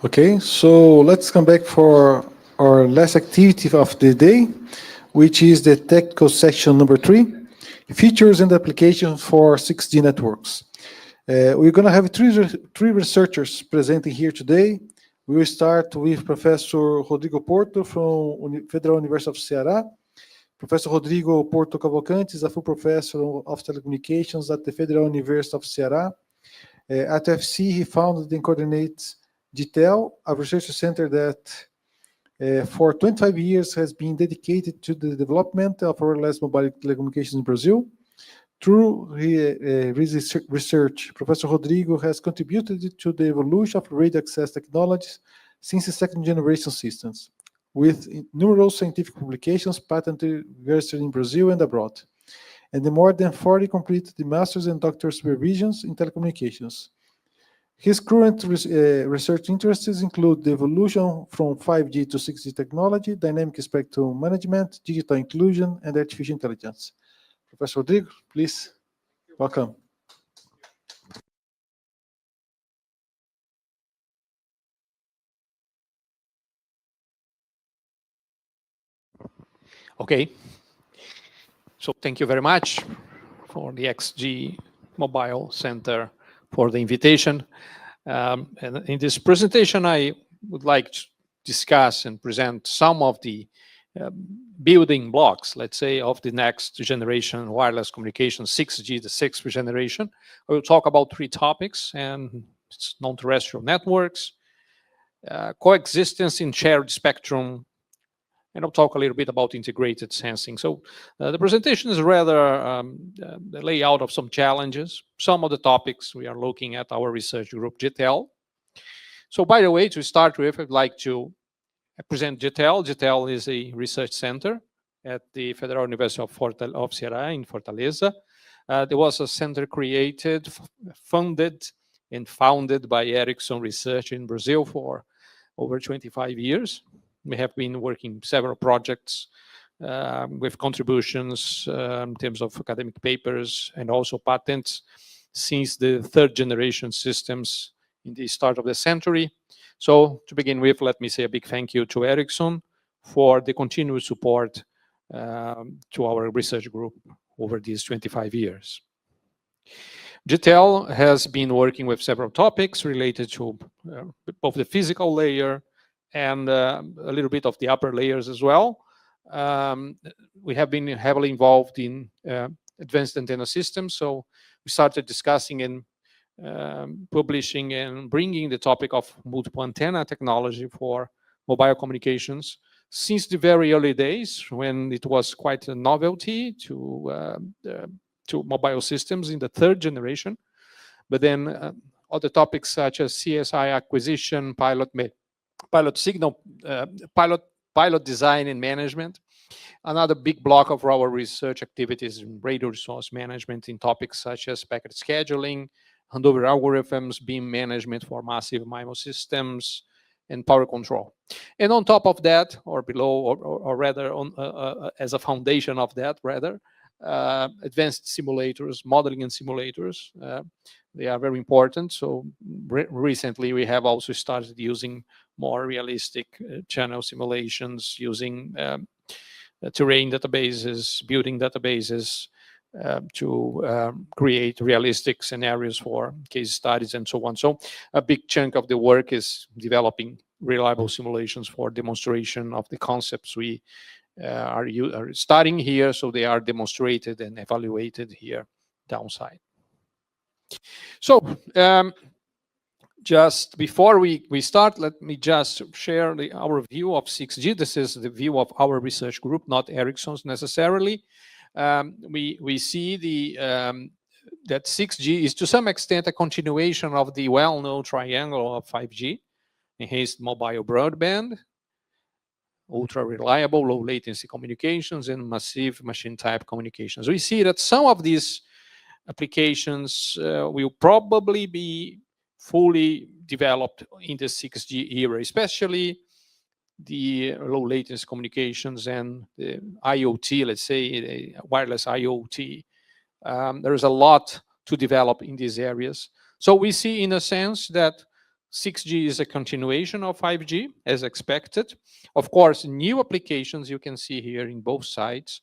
Okay, so let's come back for our last activity of the day, which is the technical section number 3, features and applications for 6G networks. We're going to have three researchers presenting here today. We will start with Professor Rodrigo Porto from Federal University of Ceará. Professor Rodrigo Porto Cavalcante is a full professor of telecommunications at the Federal University of Ceará. At UFC, he founded and coordinates GTEL, a research center that for 25 years has been dedicated to the development of wireless mobile telecommunications in Brazil. Through his research, Professor Rodrigo has contributed to the evolution of radio access technologies since the second-generation systems, with numerous scientific publications patented in Brazil and abroad, and the more than 40 completed master's and doctorate supervisions in telecommunications. His current research interests include the evolution from 5G to 6G technology, dynamic spectrum management, digital inclusion, and artificial intelligence. Professor Rodrigo, please, welcome. Okay, so thank you very much for the xGMobile Center for the invitation. And in this presentation, I would like to discuss and present some of the building blocks, let's say, of the next generation wireless communication, 6G, the sixth generation. I will talk about 3 topics, and it's non-terrestrial networks, coexistence in shared spectrum, and I'll talk a little bit about integrated sensing. So the presentation is rather the layout of some challenges. Some of the topics we are looking at our research group, GTEL. So by the way, to start with, I'd like to present GTEL. GTEL is a research center at the Federal University of Ceará in Fortaleza. There was a center created, funded, and founded by Ericsson Research in Brazil for over 25 years. We have been working several projects with contributions in terms of academic papers and also patents since the 3rd generation systems in the start of the century. So to begin with, let me say a big thank you to Ericsson for the continuous support to our research group over these 25 years. GTEL has been working with several topics related to both the physical layer and a little bit of the upper layers as well. We have been heavily involved in advanced antenna systems, so we started discussing and publishing and bringing the topic of multiple antenna technology for mobile communications since the very early days, when it was quite a novelty to mobile systems in the 3rd generation. But then other topics such as CSI acquisition, pilot signal, pilot design and management. Another big block of our research activities in radio resource management in topics such as packet scheduling, handover algorithms, beam management for massive MIMO systems, and power control. And on top of that, or below, or rather on, as a foundation of that, rather, advanced simulators, modeling and simulators. They are very important. So recently we have also started using more realistic channel simulations using terrain databases, building databases to create realistic scenarios for case studies and so on. So a big chunk of the work is developing reliable simulations for demonstration of the concepts we are studying here, so they are demonstrated and evaluated here downside. So just before we start, let me just share our view of 6G. This is the view of our research group, not Ericsson's necessarily. We see that 6G is to some extent a continuation of the well-known triangle of 5G, enhanced mobile broadband, ultra reliable, low latency communications, and massive machine type communications. We see that some of these applications will probably be fully developed in the 6G era, especially the low latency communications and the IoT, let's say wireless IoT. There is a lot to develop in these areas. So we see in a sense that 6G is a continuation of 5G, as expected. Of course, new applications you can see here in both sides,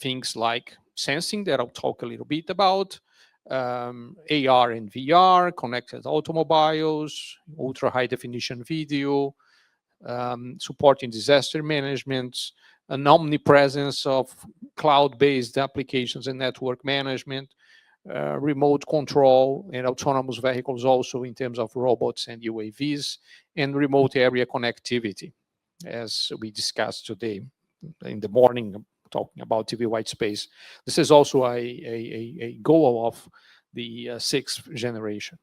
things like sensing that I'll talk a little bit about, AR and VR, connected automobiles, ultra high definition video, supporting disaster management, an omnipresence of cloud-based applications and network management, remote control and autonomous vehicles also in terms of robots and UAVs, and remote area connectivity, as we discussed today in the morning, talking about TV white space. This is also a goal of the sixth generation.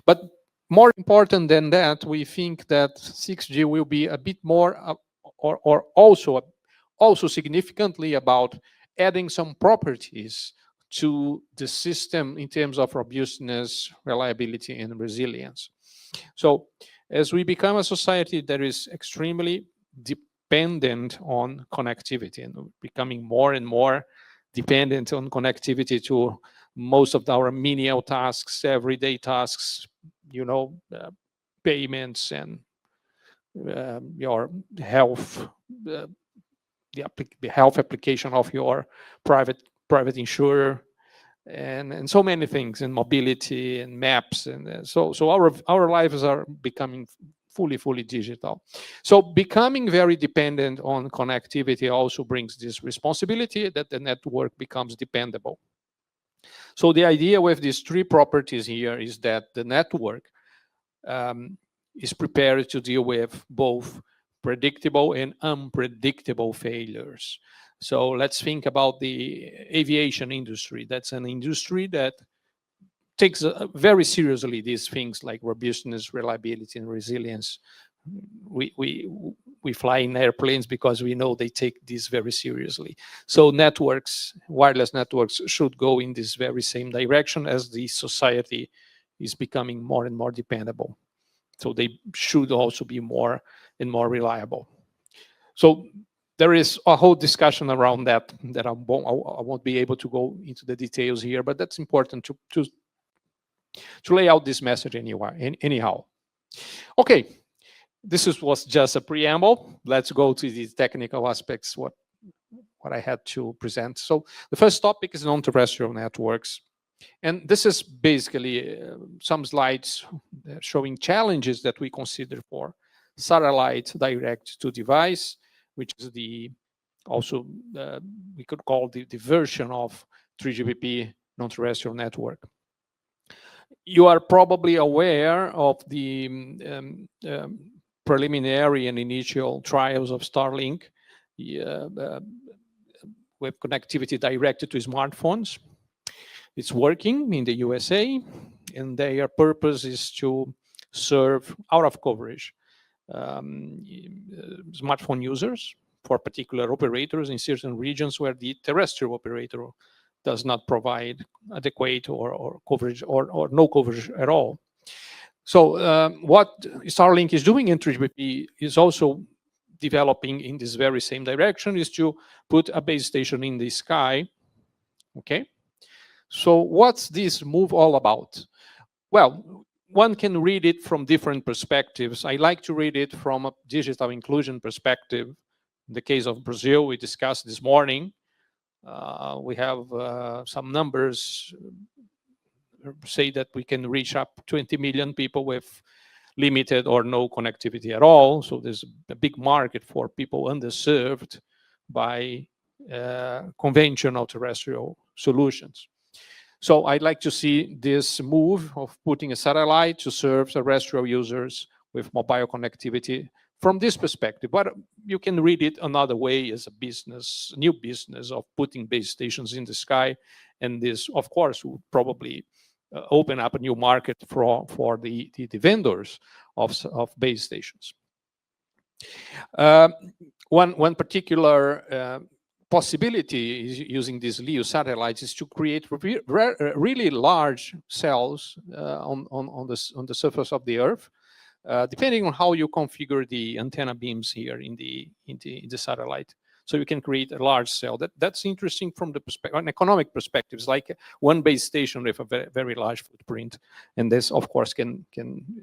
But more important than that, we think that 6G will be a bit more or also significantly about adding some properties to the system in terms of robustness, reliability, and resilience. So as we become a society that is extremely dependent on connectivity and becoming more and more dependent on connectivity to most of our menial tasks, everyday tasks, payments and your health, the health application of your private insurer, and so many things, and mobility and maps, and so our lives are becoming fully digital. So becoming very dependent on connectivity also brings this responsibility that the network becomes dependable. So the idea with these three properties here is that the network is prepared to deal with both predictable and unpredictable failures. So let's think about the aviation industry. That's an industry that takes very seriously these things like robustness, reliability, and resilience. We fly in airplanes because we know they take this very seriously. So networks, wireless networks, should go in this very same direction as the society is becoming more and more dependable. So they should also be more and more reliable. So there is a whole discussion around that I won't be able to go into the details here, but that's important to lay out this message anyhow. Okay, was just a preamble. Let's go to the technical aspects, what I had to present. So the first topic is non-terrestrial networks. And this is basically some slides showing challenges that we consider for satellite direct to device, which is we could call the version of 3GPP non-terrestrial network. You are probably aware of the preliminary and initial trials of Starlink with connectivity directed to smartphones. It's working in the USA, and their purpose is to serve out of coverage smartphone users for particular operators in certain regions where the terrestrial operator does not provide adequate or coverage or no coverage at all. So what Starlink is doing in 3GPP is also developing in this very same direction, is to put a base station in the sky. Okay. So what's this move all about? Well, one can read it from different perspectives. I like to read it from a digital inclusion perspective. In the case of Brazil, we discussed this morning. We have some numbers say that we can reach up 20 million people with limited or no connectivity at all. So there's a big market for people underserved by conventional terrestrial solutions. So I'd like to see this move of putting a satellite to serve terrestrial users with mobile connectivity from this perspective. But you can read it another way as a business, new business of putting base stations in the sky. And this, of course, would probably open up a new market for the vendors of base stations. One particular possibility is using these LEO satellites is to create really large cells on the surface of the Earth, depending on how you configure the antenna beams here in the satellite. So you can create a large cell. That's interesting from the perspective, an economic perspective. It's like one base station with a very, very large footprint. And this, of course, can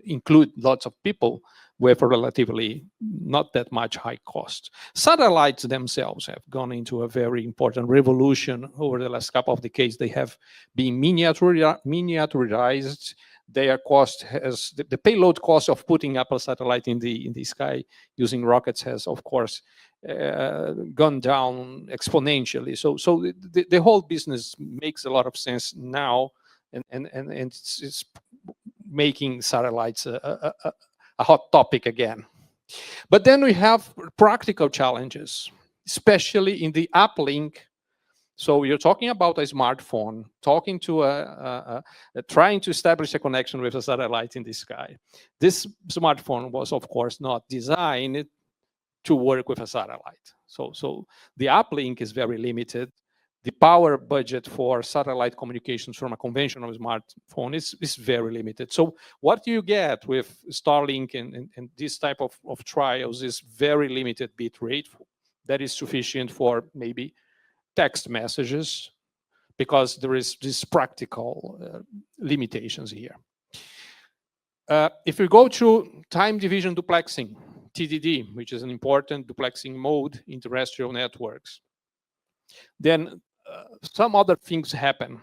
include lots of people with a relatively not that much high cost. Satellites themselves have gone into a very important revolution over the last couple of decades. They have been miniaturized. Their cost has, the payload cost of putting up a satellite in the sky using rockets has, of course, gone down exponentially. So the whole business makes a lot of sense now, and it's making satellites a hot topic again. But then we have practical challenges, especially in the uplink. So you're talking about a smartphone, talking to trying to establish a connection with a satellite in the sky. This smartphone was, of course, not designed to work with a satellite. So the uplink is very limited. The power budget for satellite communications from a conventional smartphone is very limited. So what you get with Starlink and this type of trials is very limited bit rate that is sufficient for maybe text messages, because there is these practical limitations here. If we go to time division duplexing, TDD, which is an important duplexing mode in terrestrial networks, then some other things happen.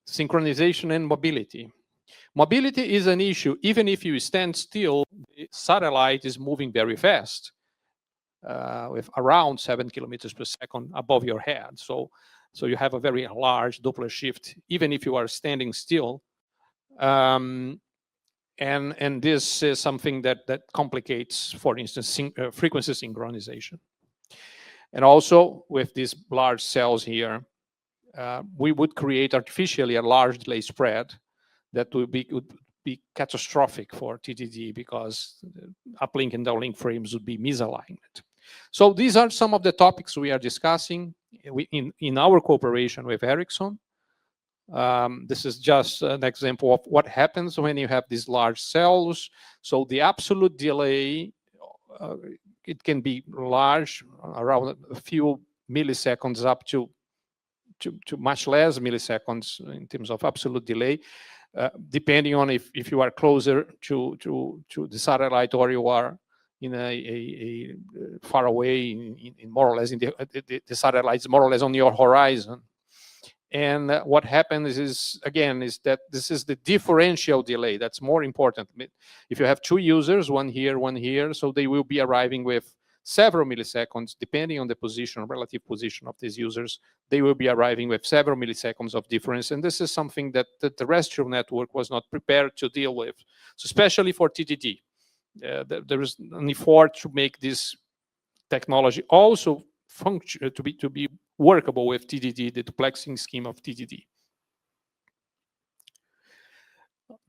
Synchronization and mobility. Mobility is an issue. Even if you stand still, the satellite is moving very fast, with around 7 kilometers per second above your head. So you have a very large Doppler shift, even if you are standing still. And this is something that complicates, for instance, frequency synchronization. And also with these large cells here, we would create artificially a large delay spread that would be catastrophic for TDD, because uplink and downlink frames would be misaligned. So these are some of the topics we are discussing in our cooperation with Ericsson. This is just an example of what happens when you have these large cells. So the absolute delay, it can be large, around a few milliseconds up to much less milliseconds in terms of absolute delay, depending on if you are closer to the satellite or you are in a far away, in more or less in the satellite is more or less on your horizon. And what happens is, again, is that this is the differential delay that's more important. If you have two users, one here, so they will be arriving with several milliseconds, depending on the position, relative position of these users, they will be arriving with several milliseconds of difference. And this is something that the terrestrial network was not prepared to deal with, so especially for TDD. There is an effort to make this technology also function, to be workable with TDD, the duplexing scheme of TDD.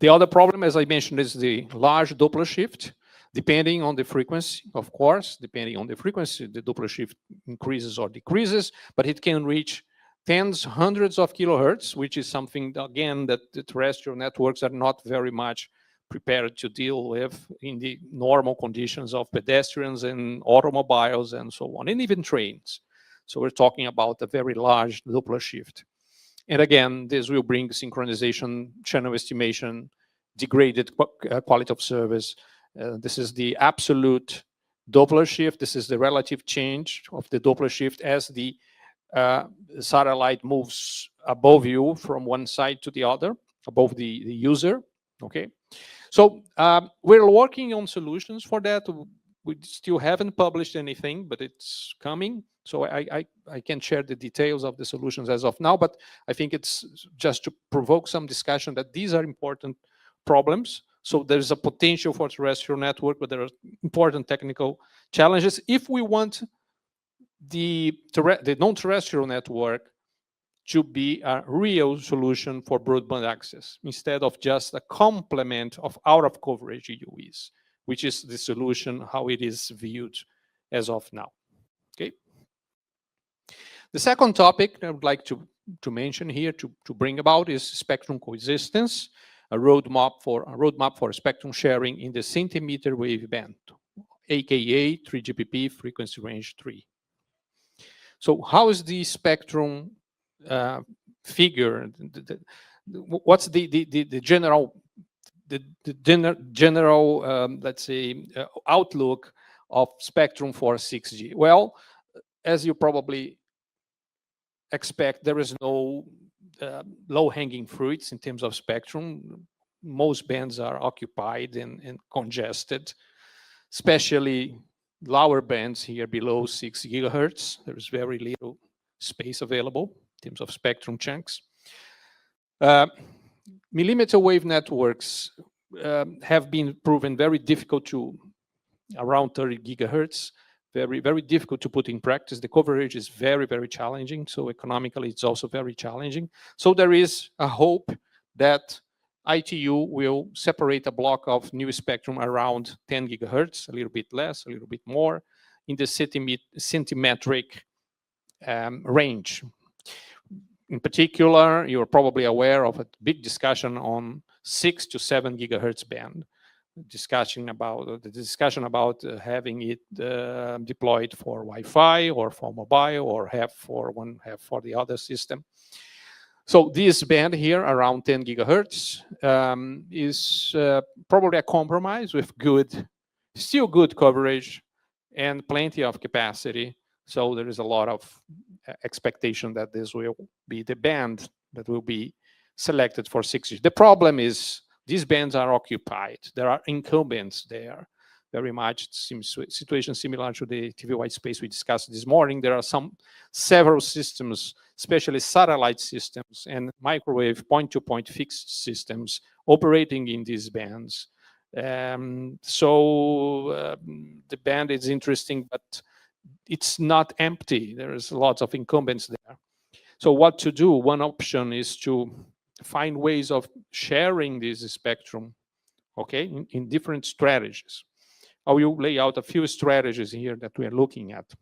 The other problem, as I mentioned, is the large Doppler shift. Depending on the frequency, of course, depending on the frequency, the Doppler shift increases or decreases, but it can reach tens, hundreds of kilohertz, which is something, again, that the terrestrial networks are not very much prepared to deal with in the normal conditions of pedestrians and automobiles and so on, and even trains. So we're talking about a very large Doppler shift. And again, this will bring synchronization, channel estimation, degraded quality of service. This is the absolute Doppler shift. This is the relative change of the Doppler shift as the satellite moves above you from one side to the other, above the user, okay? So we're working on solutions for that. We still haven't published anything, but it's coming. So I can't share the details of the solutions as of now, but I think it's just to provoke some discussion that these are important problems. So there's a potential for terrestrial network, but there are important technical challenges. If we want the non-terrestrial network to be a real solution for broadband access, instead of just a complement of out-of-coverage UEs, which is the solution how it is viewed as of now. Okay. The second topic I would like to mention here, to bring about, is spectrum coexistence, a roadmap for spectrum sharing in the centimeter wave band, aka 3GPP frequency range 3. So how is the spectrum figure? What's the general let's say outlook of spectrum for 6G? Well, as you probably expect, there is no low-hanging fruits in terms of spectrum. Most bands are occupied and congested, especially lower bands here below 6 gigahertz. There's very little space available in terms of spectrum chunks. Millimeter wave networks have been proven very difficult to around 30 gigahertz, very, very difficult to put in practice. The coverage is very, very challenging. So economically, it's also very challenging. So there is a hope that ITU will separate a block of new spectrum around 10 gigahertz, a little bit less, a little bit more, in the centimetric range. In particular, you're probably aware of a big discussion on 6 to 7 gigahertz band. The discussion about having it deployed for Wi-Fi or for mobile, or half for one, half for the other system. So this band here around 10 gigahertz is probably a compromise with still good coverage and plenty of capacity. So there is a lot of expectation that this will be the band that will be selected for 6G. The problem is these bands are occupied. There are incumbents there. Very much it seems situation similar to the TV white space we discussed this morning. There are several systems, especially satellite systems and microwave point-to-point fixed systems operating in these bands. The band is interesting, but it's not empty. There is lots of incumbents there. So what to do? One option is to find ways of sharing this spectrum, okay, in different strategies. I will lay out a few strategies here that we are looking at.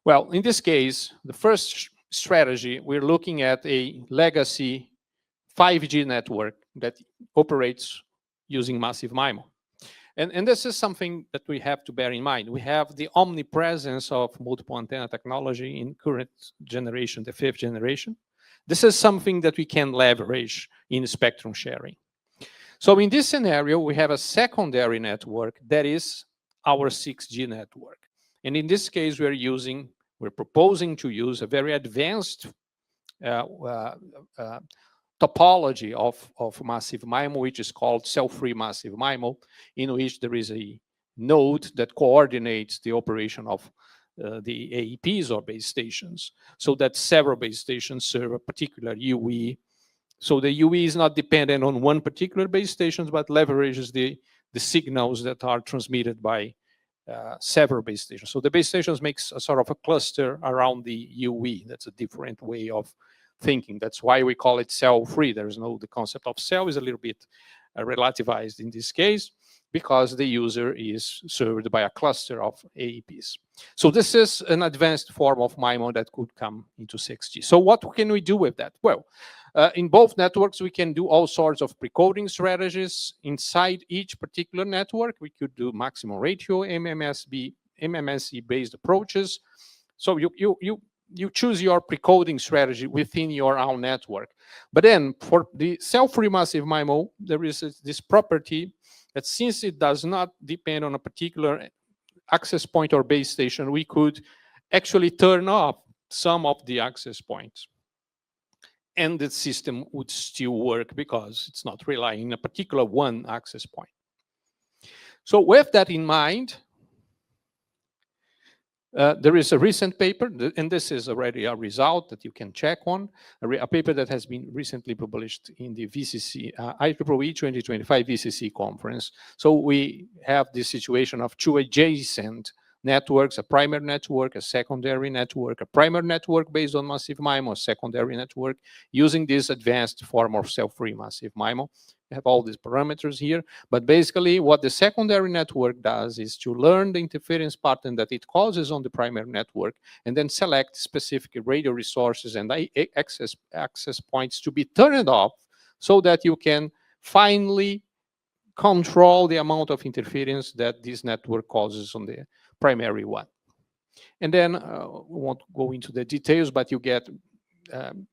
Well, in this case, the first strategy, we're looking at a legacy 5G network that operates using massive MIMO. And this is something that we have to bear in mind. We have the omnipresence of multiple antenna technology in current generation, the 5th generation. This is something that we can leverage in spectrum sharing. So in this scenario, we have a secondary network that is our 6G network. And in this case, we're proposing to use a very advanced topology of massive MIMO, which is called cell-free massive MIMO, in which there is a node that coordinates the operation of the AEPs or base stations, so that several base stations serve a particular UE. So the UE is not dependent on one particular base station, but leverages the signals that are transmitted by several base stations. So the base stations makes a sort of a cluster around the UE. That's a different way of thinking. That's why we call it cell-free. The concept of cell is a little bit relativized in this case, because the user is served by a cluster of AEPs. So this is an advanced form of MIMO that could come into 6G. So what can we do with that? Well, in both networks, we can do all sorts of precoding strategies. Inside each particular network, we could do maximum ratio, MMSE-based approaches. So you choose your precoding strategy within your own network. But then for the cell-free massive MIMO, there is this property that since it does not depend on a particular access point or base station, we could actually turn off some of the access points. And the system would still work because it's not relying on a particular one access point. So with that in mind, there is a recent paper, and this is already a result that you can check on, a paper that has been recently published in the VCC, IEEE 2025 VCC conference. So we have this situation of two adjacent networks, a primary network, a secondary network, a primary network based on massive MIMO, a secondary network using this advanced form of cell-free massive MIMO. We have all these parameters here, but basically what the secondary network does is to learn the interference pattern that it causes on the primary network and then select specific radio resources and access points to be turned off so that you can finally control the amount of interference that this network causes on the primary one. And then we won't go into the details, but you get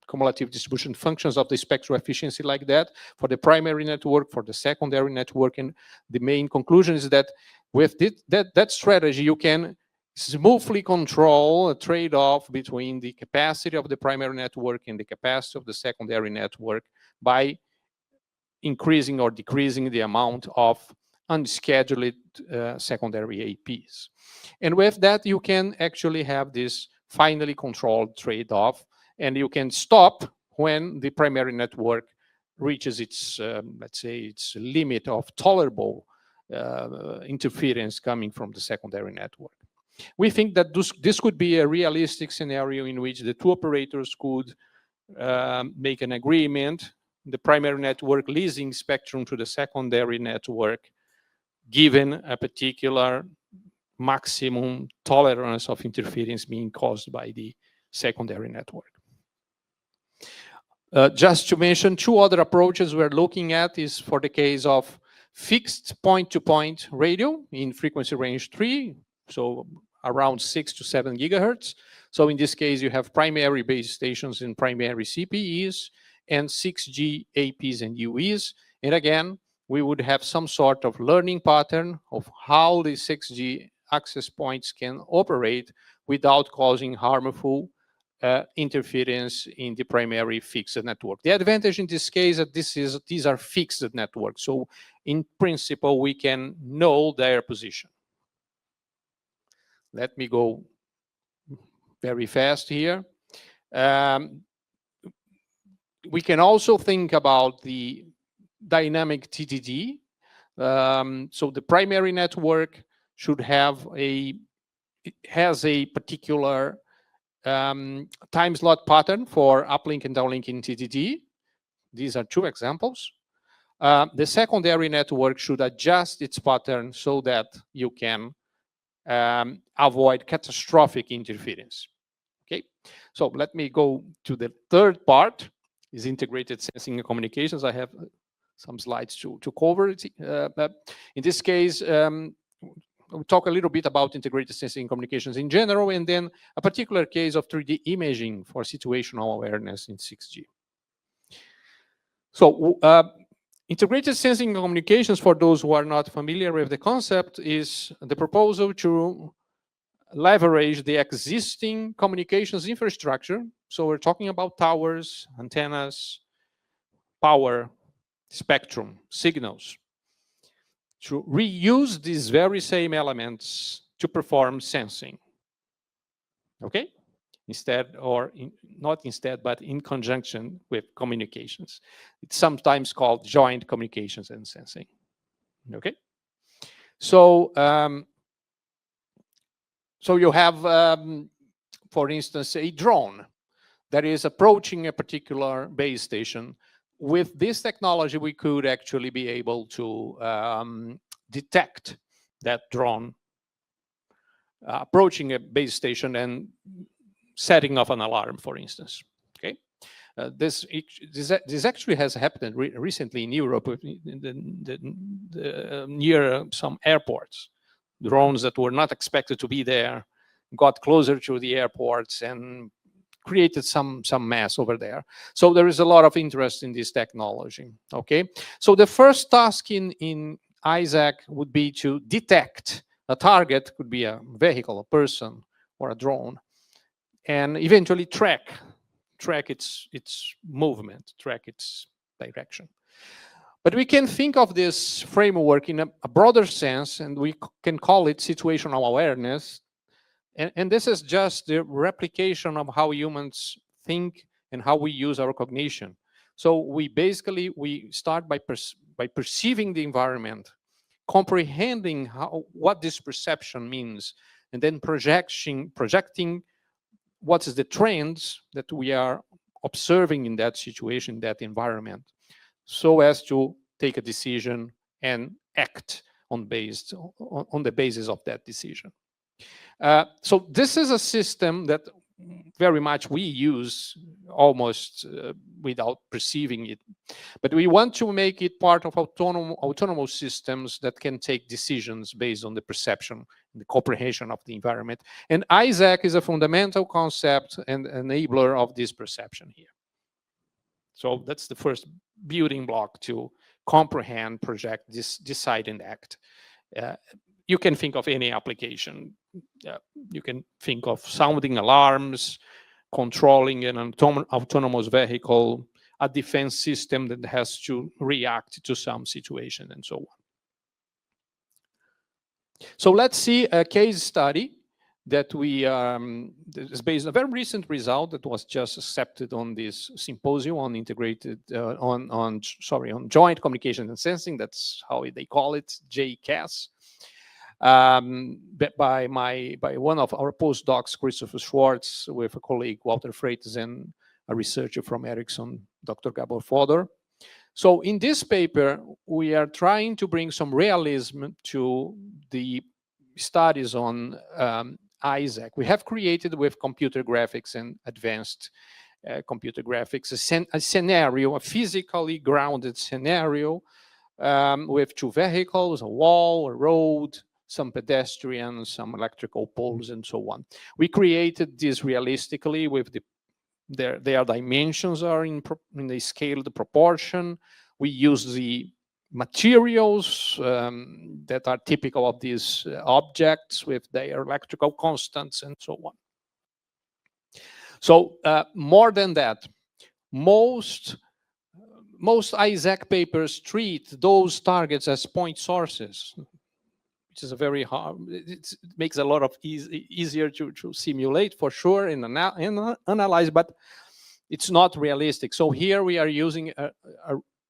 cumulative distribution functions of the spectral efficiency like that for the primary network, for the secondary network. And the main conclusion is that with that strategy, you can smoothly control a trade-off between the capacity of the primary network and the capacity of the secondary network by increasing or decreasing the amount of unscheduled secondary APs. And with that, you can actually have this finely controlled trade-off, and you can stop when the primary network reaches its, let's say, its limit of tolerable interference coming from the secondary network. We think that this could be a realistic scenario in which the two operators could make an agreement, the primary network leasing spectrum to the secondary network, given a particular maximum tolerance of interference being caused by the secondary network. Just to mention, two other approaches we're looking at is for the case of fixed point-to-point radio in frequency range 3, so around 6 to 7 gigahertz. So in this case, you have primary base stations and primary CPEs and 6G APs and UEs. And again, we would have some sort of learning pattern of how the 6G access points can operate without causing harmful interference in the primary fixed network. The advantage in this case is that these are fixed networks. So in principle, we can know their position. Let me go very fast here. We can also think about the dynamic TDD. So the primary network should have has a particular time slot pattern for uplink and downlink in TDD. These are two examples. The secondary network should adjust its pattern so that you can avoid catastrophic interference. Okay, so let me go to the third part, is integrated sensing and communications. I have some slides to cover it. In this case, we'll talk a little bit about integrated sensing and communications in general, and then a particular case of 3D imaging for situational awareness in 6G. So integrated sensing and communications, for those who are not familiar with the concept, is the proposal to leverage the existing communications infrastructure. So we're talking about towers, antennas, power, spectrum, signals, to reuse these very same elements to perform sensing. Okay? Instead, or not instead, but in conjunction with communications. It's sometimes called joint communications and sensing. Okay? So, so you have, for instance, a drone that is approaching a particular base station. With this technology, we could actually be able to detect that drone approaching a base station and setting off an alarm, for instance. Okay, this actually has happened recently in Europe, near some airports. Drones that were not expected to be there got closer to the airports and created some mess over there. So there is a lot of interest in this technology. Okay, so the first task in ISAC would be to detect a target, could be a vehicle, a person, or a drone, and eventually track its movement, track its direction. But we can think of this framework in a broader sense, and we can call it situational awareness. And this is just the replication of how humans think and how we use our cognition. So we start by perceiving the environment, comprehending what this perception means, and then projecting what is the trends that we are observing in that situation, that environment, so as to take a decision and act on the basis of that decision. So this is a system that very much we use almost without perceiving it. But we want to make it part of autonomous systems that can take decisions based on the perception, the comprehension of the environment. And Isaac is a fundamental concept and enabler of this perception here. So that's the first building block to comprehend, project, decide, and act. You can think of any application. You can think of sounding alarms, controlling an autonomous vehicle, a defense system that has to react to some situation, and so on. So let's see a case study that we is based on a very recent result that was just accepted on this symposium on integrated on joint communication and sensing. That's how they call it, JCAS. By one of our postdocs, Christopher Schwartz, with a colleague, Walter Freitas, and a researcher from Ericsson, Dr. Gabor Fodor. So in this paper, we are trying to bring some realism to the studies on Isaac. We have created with computer graphics and advanced computer graphics a scenario, a physically grounded scenario with two vehicles, a wall, a road, some pedestrians, some electrical poles, and so on. We created this realistically with their dimensions are in the scaled proportion. We use the materials that are typical of these objects with their electrical constants and so on. So more than that, most Isaac papers treat those targets as point sources, which is a very hard, it makes a lot of easier to simulate for sure and analyze, but it's not realistic. So here we are using a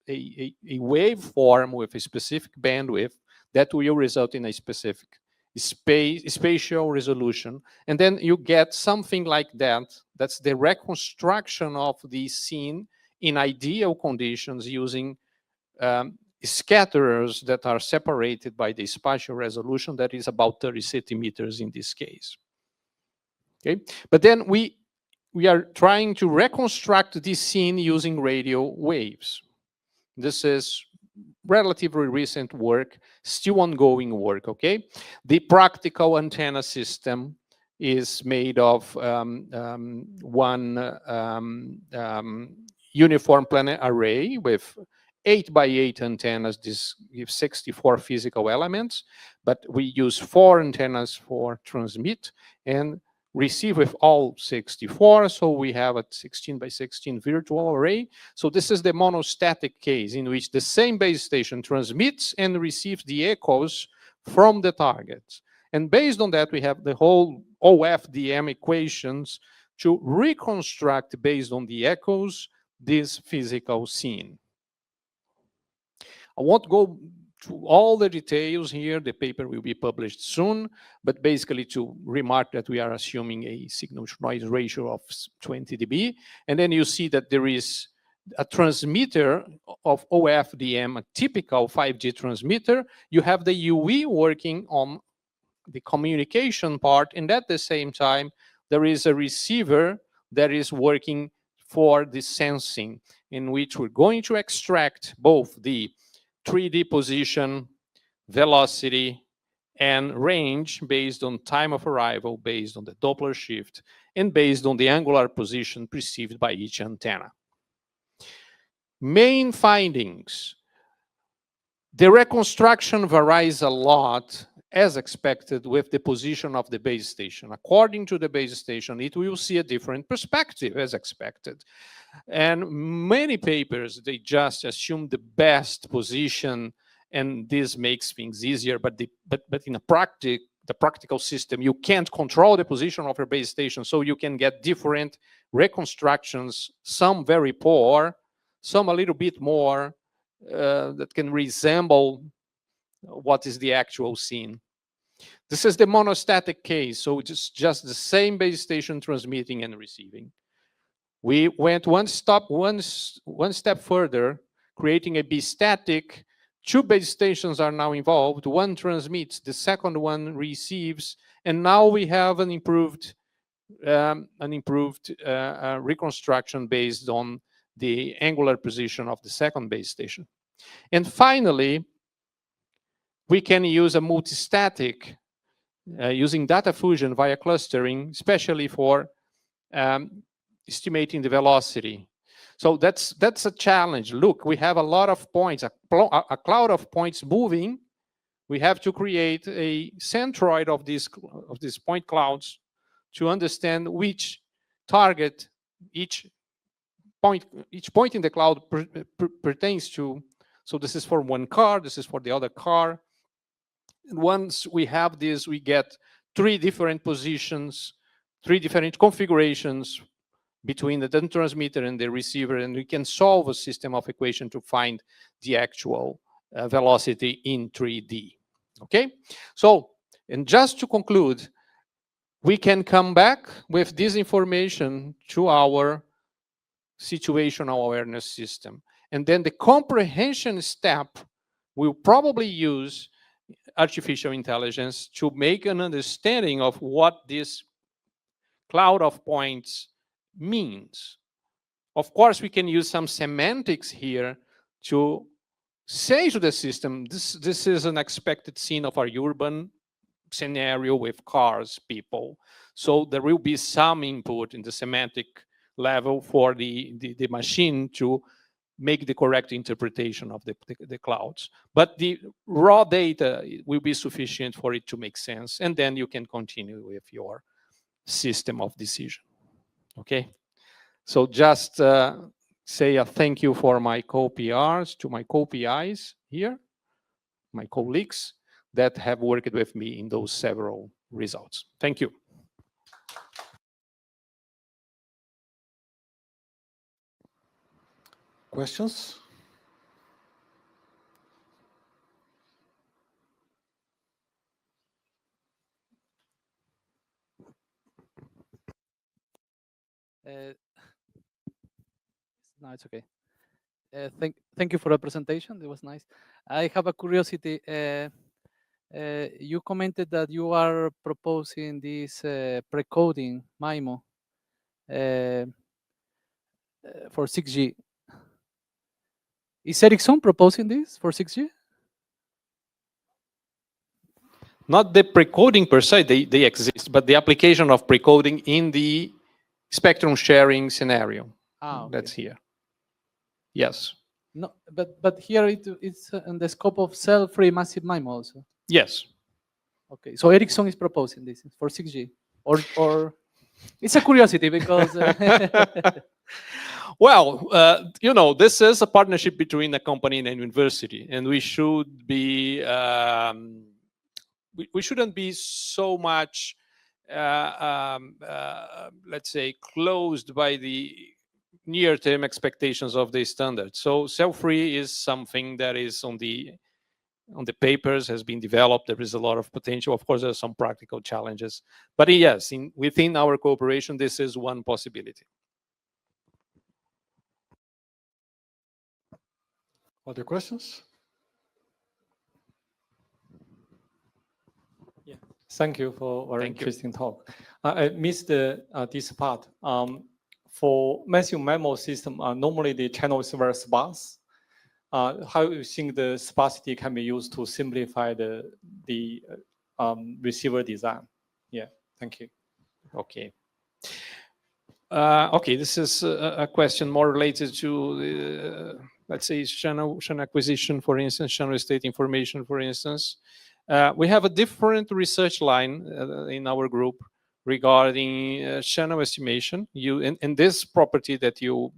waveform with a specific bandwidth that will result in a specific spatial resolution. And then you get something like that. That's the reconstruction of the scene in ideal conditions using scatterers that are separated by the spatial resolution that is about 30 centimeters in this case. Okay, but then we are trying to reconstruct this scene using radio waves. This is relatively recent work, still ongoing work, okay? The practical antenna system is made of one uniform planar array with 8x8 antennas. This gives 64 physical elements, but we use 4 antennas for transmit and receive with all 64, so we have a 16x16 virtual array. So this is the monostatic case in which the same base station transmits and receives the echoes from the targets. And based on that, we have the whole OFDM equations to reconstruct, based on the echoes, this physical scene. I won't go through all the details here. The paper will be published soon, but basically to remark that we are assuming a signal-to-noise ratio of 20 dB. And then you see that there is a transmitter of OFDM, a typical 5G transmitter. You have the UE working on the communication part, and at the same time, there is a receiver that is working for the sensing, in which we're going to extract both the 3D position, velocity, and range based on time of arrival, based on the Doppler shift, and based on the angular position perceived by each antenna. Main findings. The reconstruction varies a lot, as expected, with the position of the base station. According to the base station, it will see a different perspective, as expected. And many papers, they just assume the best position, and this makes things easier. But in the practical system, you can't control the position of your base station, so you can get different reconstructions, some very poor, some a little bit more, that can resemble what is the actual scene. This is the monostatic case, so it's just the same base station transmitting and receiving. We went one step further, creating a bistatic. 2 base stations are now involved. One transmits, the second one receives, and now we have an improved an improved reconstruction based on the angular position of the second base station. And finally, we can use a multistatic using data fusion via clustering, especially for estimating the velocity. So that's a challenge. Look, we have a lot of points, a cloud of points moving. We have to create a centroid of these point clouds to understand which target each point in the cloud pertains to. So this is for one car, this is for the other car. And once we have this, we get 3 different positions, 3 different configurations between the transmitter and the receiver, and we can solve a system of equation to find the actual velocity in 3D. Okay, so, and just to conclude, we can come back with this information to our situational awareness system. And then the comprehension step will probably use artificial intelligence to make an understanding of what this cloud of points means. Of course, we can use some semantics here to say to the system, this is an expected scene of our urban scenario with cars, people. So there will be some input in the semantic level for the machine to make the correct interpretation of the clouds. But the raw data will be sufficient for it to make sense. And then you can continue with your system of decision. Okay? So just say a thank you for my co-PRs, to my co-PIs here, my colleagues that have worked with me in those several results. Thank you. Questions? No, it's okay. Thank you for the presentation. It was nice. I have a curiosity. You commented that you are proposing this pre-coding MIMO for 6G. Is Ericsson proposing this for 6G? Not the pre-coding per se, they exist, but the application of pre-coding in the spectrum sharing scenario. Okay. That's here. Yes. No, but here it's in the scope of cell-free massive MIMO also. Yes. Okay, so Ericsson is proposing this for 6G, or it's a curiosity because. Well, you know, this is a partnership between a company and a university, and we should be. We shouldn't be so much, let's say, closed by the near-term expectations of the standard. So cell-free is something that is on the papers, has been developed. There is a lot of potential. Of course, there are some practical challenges. But yes, within our cooperation, this is one possibility. Other questions? Yeah, thank you for a very interesting talk. I missed this part. For massive MIMO system, normally the channel is very sparse. How do you think the sparsity can be used to simplify the receiver design? Yeah, thank you. Okay. Okay, this is a question more related to, let's say, channel acquisition, for instance, channel state information, for instance. We have a different research line in our group regarding channel estimation. And this property that you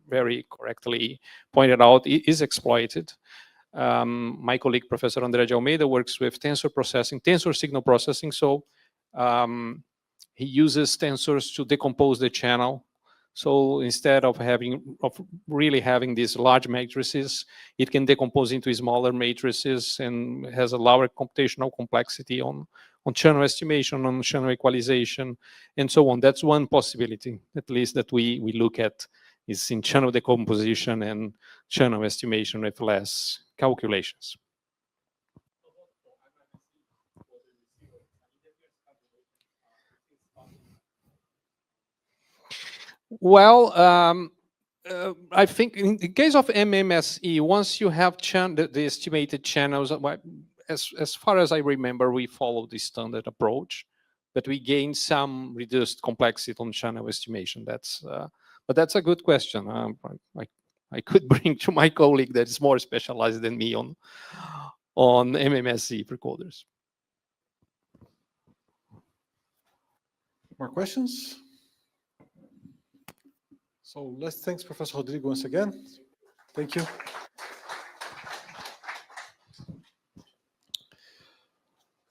very correctly pointed out is exploited. My colleague, Professor André de Almeida, works with tensor signal processing. So he uses tensors to decompose the channel. So instead of really having these large matrices, it can decompose into smaller matrices and has a lower computational complexity on channel estimation, on channel equalization, and so on. That's one possibility, at least, that we look at, is in channel decomposition and channel estimation with less calculations. Well, I think in the case of MMSE, once you have the estimated channels, as far as I remember, we follow the standard approach, but we gain some reduced complexity on channel estimation. But that's a good question. I could bring to my colleague that is more specialized than me on MMSE precoders. More questions? So let's thank Professor Rodrigo once again. Thank you.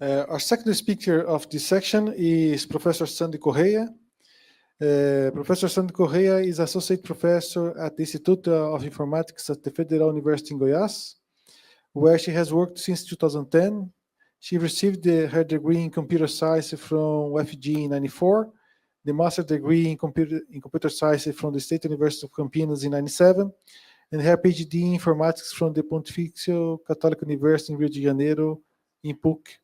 Our second speaker of this section is Professor Sandy Correa. Professor Sandy Correa is Associate Professor at the Institute of Informatics at the Federal University in Goiás, where she has worked since 2010. She received her degree in computer science from UFG in 94, the master's degree in computer science from the State University of Campinas in 97, and her PhD in informatics from the Pontifício Católico University in Rio de Janeiro in PUC,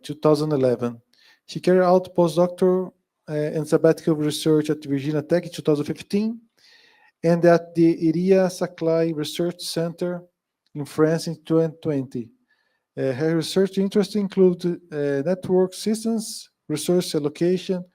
2011. She carried out postdoctoral and sabbatical research at Virginia Tech in 2015, and at the Iria Saklai Research Center in France in 2020. Her research interests include network systems, resource allocation,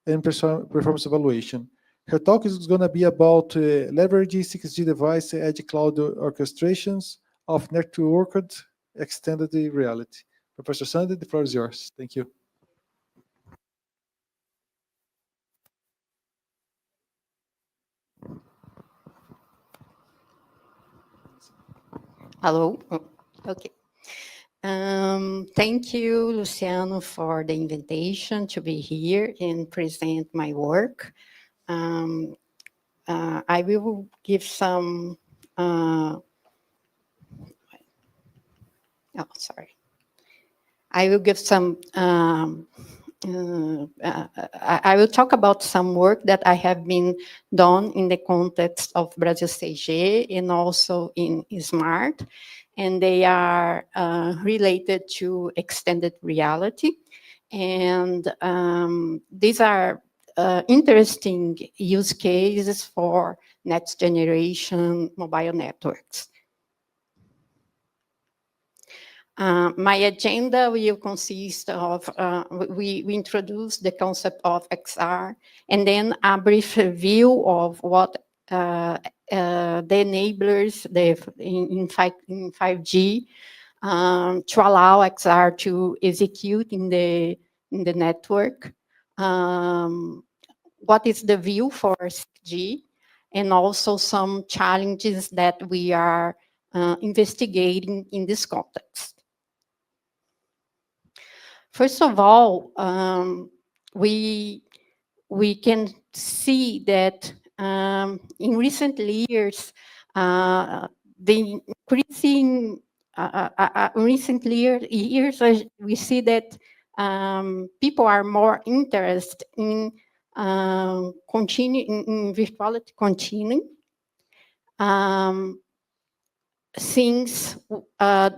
and performance evaluation. Her talk is going to be about leveraging 6G device edge cloud orchestrations of networked extended reality. Professor Sandy, the floor is yours. Thank you. Hello. Okay. Thank you, Luciano, for the invitation to be here and present my work. I will give some, I will give some, I will talk about some work that I have been done in the context of Brasil CG and also in SMART, and they are related to extended reality. And these are interesting use cases for next generation mobile networks. My agenda will consist of, we introduce the concept of XR, and then a brief review of what the enablers in 5G to allow XR to execute in the network. What is the view for 6G, and also some challenges that we are investigating in this context. First of all, we can see that in recent years, the increasing we see that people are more interested in virtuality continuing. Since power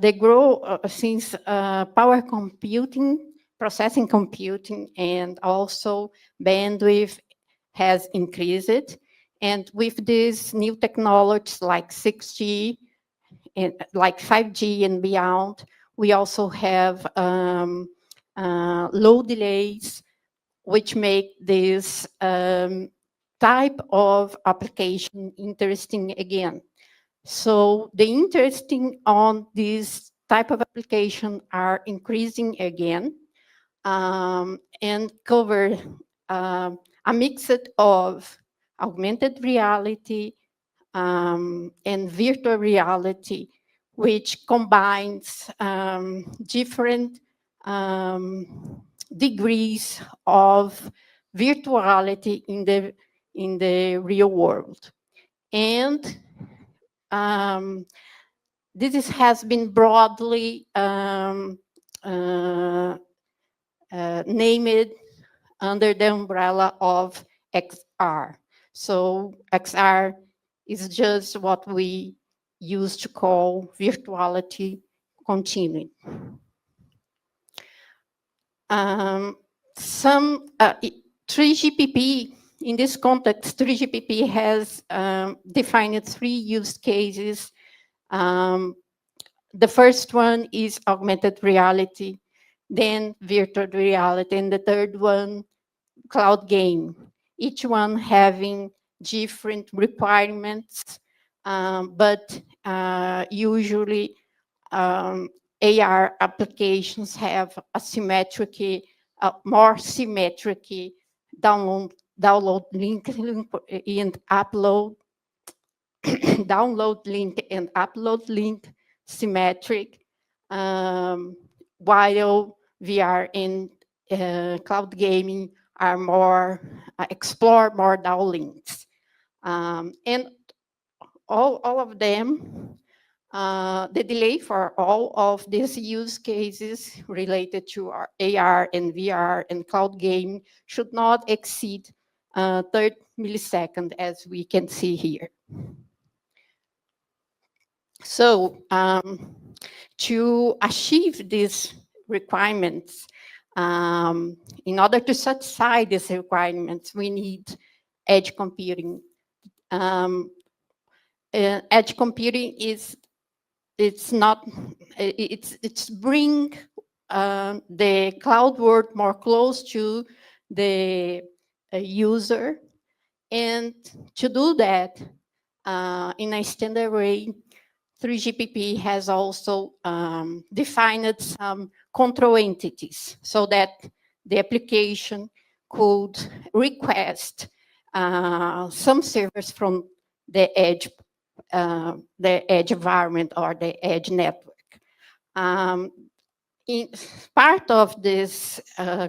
computing, processing computing, and also bandwidth has increased, and with these new technologies like 6G and like 5G and beyond, we also have low delays, which make this type of application interesting again. So the interesting on this type of application are increasing again, and cover a mix of augmented reality and virtual reality, which combines different degrees of virtuality in the real world. And this has been broadly named under the umbrella of XR. So XR is just what we used to call virtuality continuing. some 3GPP, in this context, 3GPP has defined 3 use cases. The first one is augmented reality, then virtual reality, and the third one, cloud game. Each one having different requirements, but usually AR applications have asymmetric, more symmetric download link and upload, download link and upload link symmetric, while VR and cloud gaming are more explore more downlinks, and all of them. The delay for all of these use cases related to our AR and VR and cloud gaming should not exceed 30 milliseconds, as we can see here. So to achieve these requirements, in order to satisfy these requirements, we need edge computing. Edge computing is it's bring the cloud world more close to the user, and to do that in a standard way, 3GPP has also defined some control entities so that the application could request some servers from the edge environment or the edge network. Part of this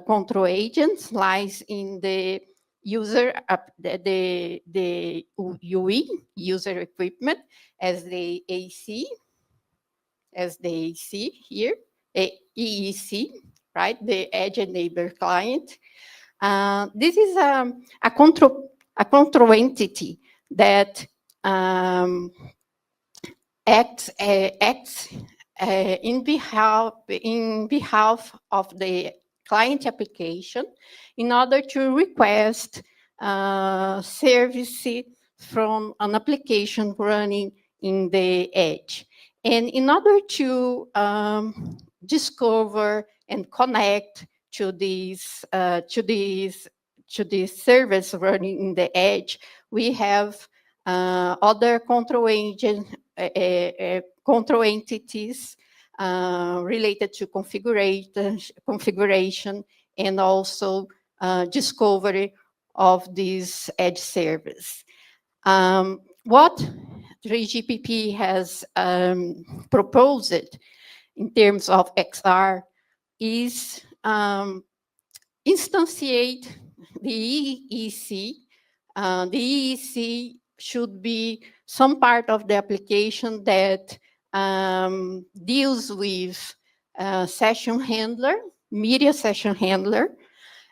control agents lies in the user, the UE, user equipment, as the AC here, EEC, right? The edge enabler client. This is a control entity that acts in behalf of the client application in order to request service from an application running in the edge. And in order to discover and connect to these service running in the edge, we have other control entities related to configuration and also discovery of these edge service. What 3GPP has proposed in terms of XR is instantiate the EEC. The EEC should be some part of the application that deals with session handler, media session handler,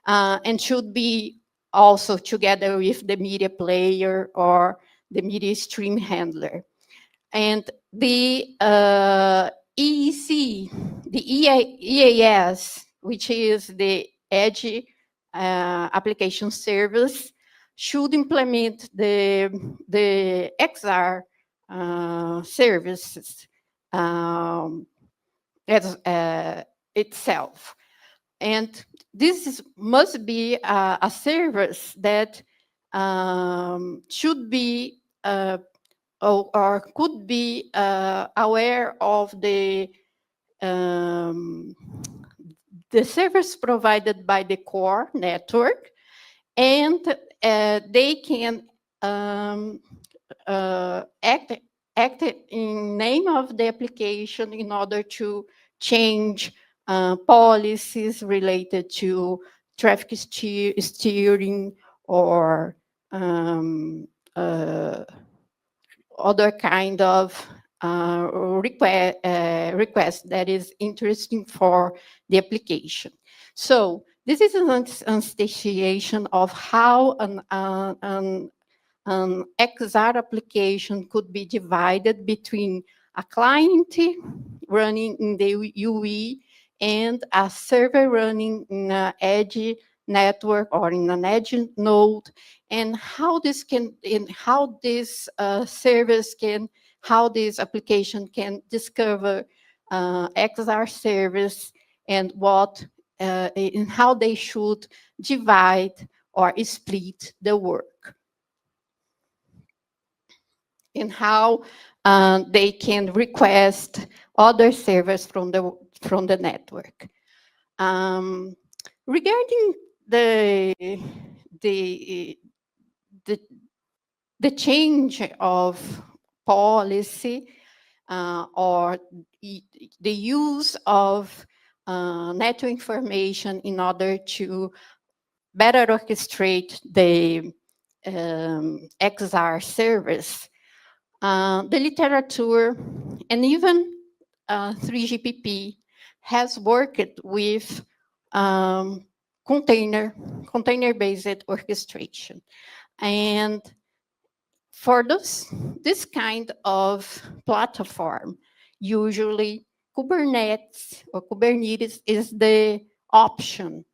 and should be also together with the media player or the media stream handler. And the EEC, the EAS, which is the Edge Application Service, should implement the XR services as itself. And this must be a service that should be or could be aware of the service provided by the core network, and they can act in name of the application in order to change policies related to traffic steering or other kind of request that is interesting for the application. So this is an instantiation of how an XR application could be divided between a client running in the UE and a server running in an edge network or in an edge node, and how this service can, how this application can discover XR service, and what and how they should divide or split the work, and how they can request other servers from the network. Regarding the change of policy or the use of network information in order to better orchestrate the XR service, the literature and even 3GPP has worked with container-based orchestration. And for this kind of platform, usually Kubernetes is the option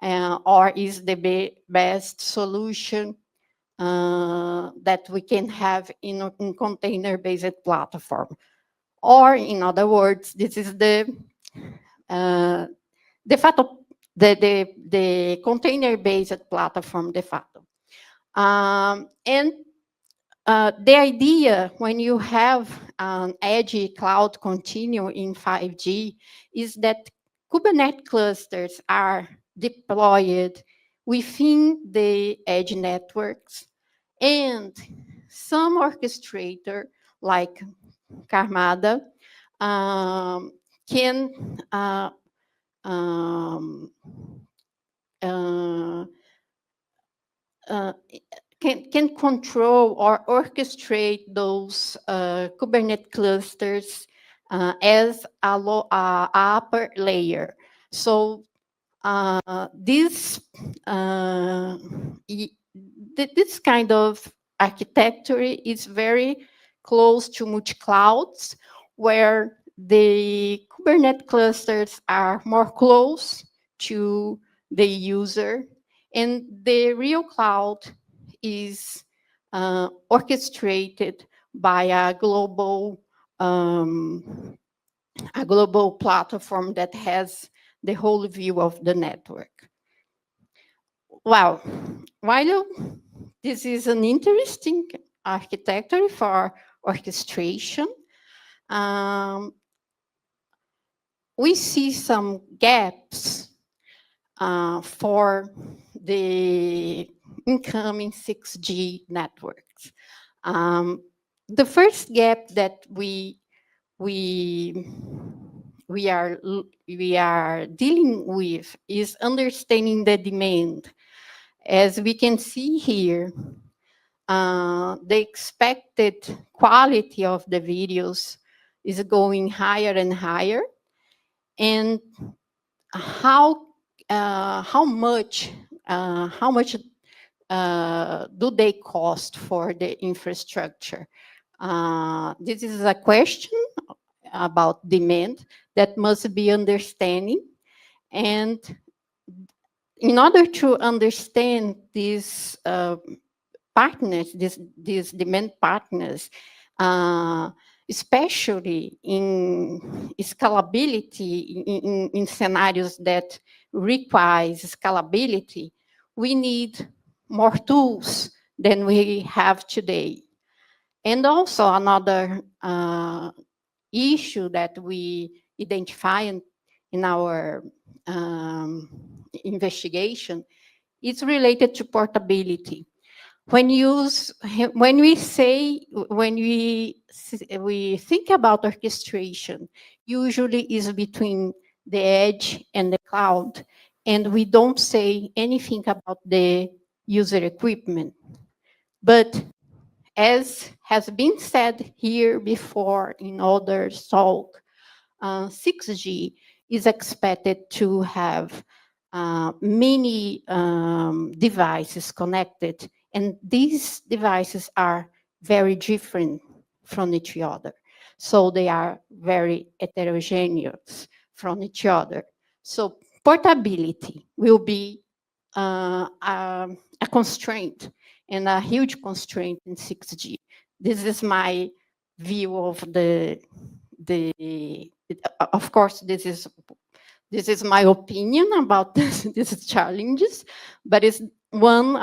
or is the best solution that we can have in container-based platform. Or in other words, this is the container-based platform de facto. And the idea when you have an edge cloud continuum in 5G is that Kubernetes clusters are deployed within the edge networks, and some orchestrator like Carmada can control or orchestrate those Kubernetes clusters as a upper layer. So this kind of architecture is very close to multi-clouds, where the Kubernetes clusters are more close to the user, and the real cloud is orchestrated by a global platform that has the whole view of the network. Well, while this is an interesting architecture for orchestration, we see some gaps for the incoming 6G networks. The first gap that we are dealing with is understanding the demand. As we can see here, the expected quality of the videos is going higher and higher, and how much do they cost for the infrastructure? This is a question about demand that must be understanding, and in order to understand these partners, these demand partners, especially in scalability, in scenarios that require scalability, we need more tools than we have today. And also another issue that we identify in our investigation is related to portability. When we think about orchestration, usually is between the edge and the cloud, and we don't say anything about the user equipment. But as has been said here before in other talk, 6G is expected to have many devices connected, and these devices are very different from each other. So they are very heterogeneous. from each other. So portability will be a constraint, and a huge constraint in 6G. This is my view of of course, this is my opinion about these challenges, but it's one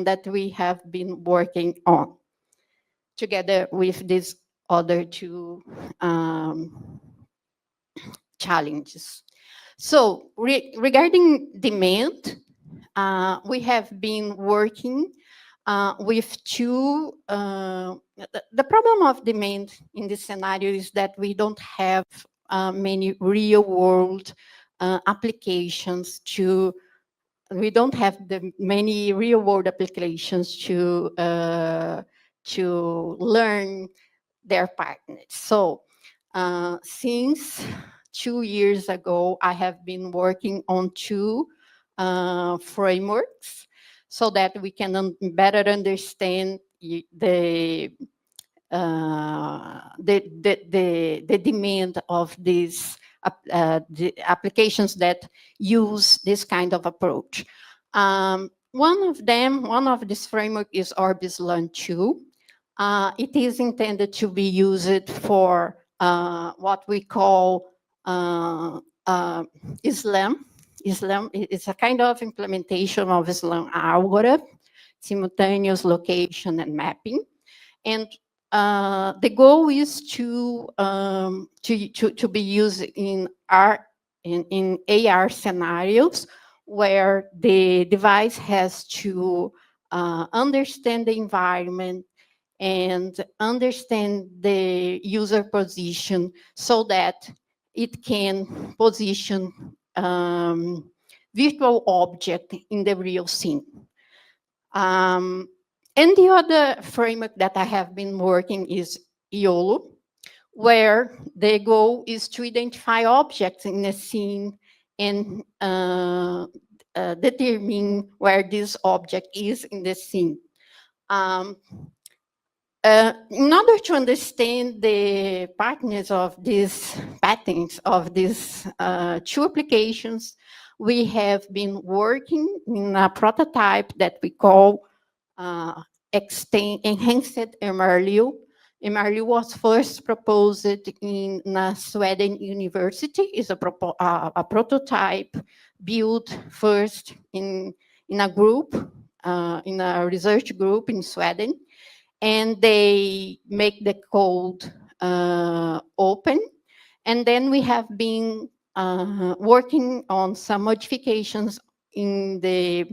that we have been working on together with these other two challenges. So regarding demand, we have been working with two. The problem of demand in this scenario is that we don't have many real-world applications to. We don't have many real-world applications to learn their partners. So since 2 years ago, I have been working on two frameworks so that we can better understand the demand of these the applications that use this kind of approach. One of this framework is Orbis Learn 2. It is intended to be used for what we call Islam. Islam is a kind of implementation of Islam algorithm, simultaneous location and mapping. And the goal is to be used in AR scenarios where the device has to understand the environment and understand the user position so that it can position virtual object in the real scene. And the other framework that I have been working is YOLO, where the goal is to identify objects in the scene and determine where this object is in the scene. In order to understand the partners of these patterns of these two applications, we have been working in a prototype that we call Enhanced MRLU. MRLU was first proposed in Sweden University. It's a prototype built first in a group, in a research group in Sweden. And they make the code open. And then we have been working on some modifications in the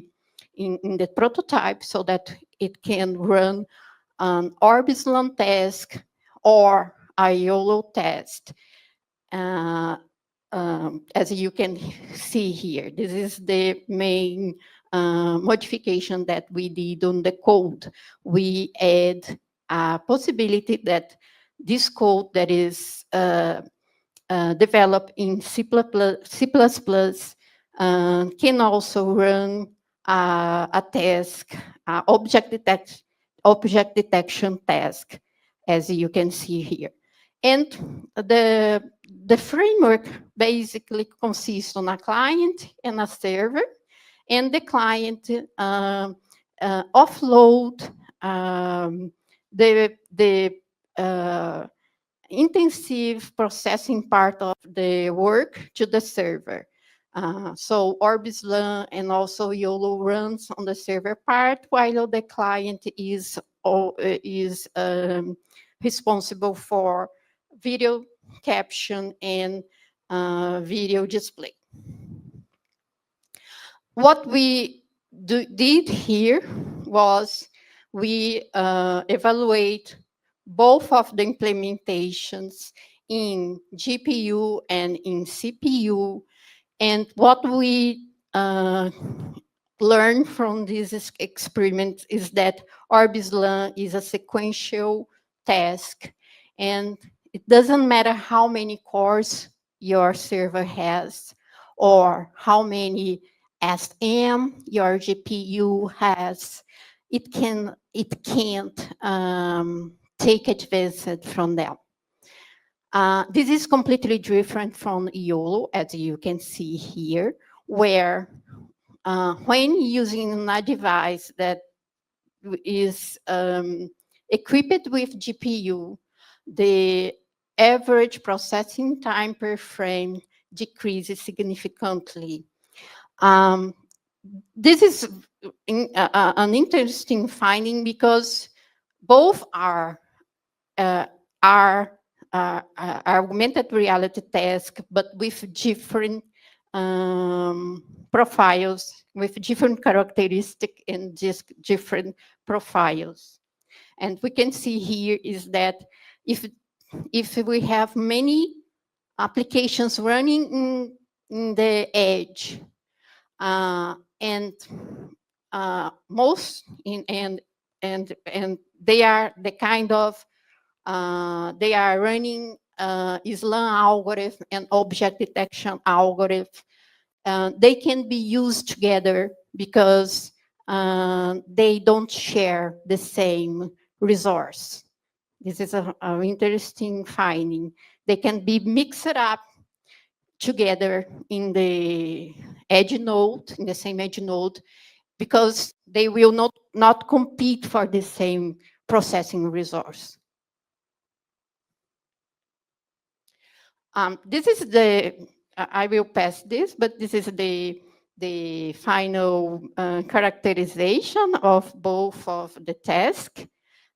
prototype so that it can run an Orbis Learn task or a YOLO test. As you can see here, this is the main modification that we did on the code. We add a possibility that this code that is developed in C++ can also run a task, object detection task, as you can see here. And the framework basically consists on a client and a server, and the client offload the intensive processing part of the work to the server. So Orbis Learn and also YOLO runs on the server part, while the client is responsible for video caption and video display. What we did here was we evaluate both of the implementations in GPU and in CPU. And what we learned from this experiment is that Orbis Learn is a sequential task. And it doesn't matter how many cores your server has or how many SM your GPU has. It can't take advantage from them. This is completely different from YOLO, as you can see here, where when using a device that is equipped with GPU, the average processing time per frame decreases significantly. This is an interesting finding because both are augmented reality tasks, but with different profiles, with different characteristics and just different profiles. And we can see here is that if we have many applications running in the edge, and they are the kind of they are running Islam algorithm and object detection algorithm. They can be used together because they don't share the same resource. This is an interesting finding. They can be mixed up together in the edge node, in the same edge node, because they will not compete for the same processing resource. This is I will pass this, but this is the final characterization of both of the tasks.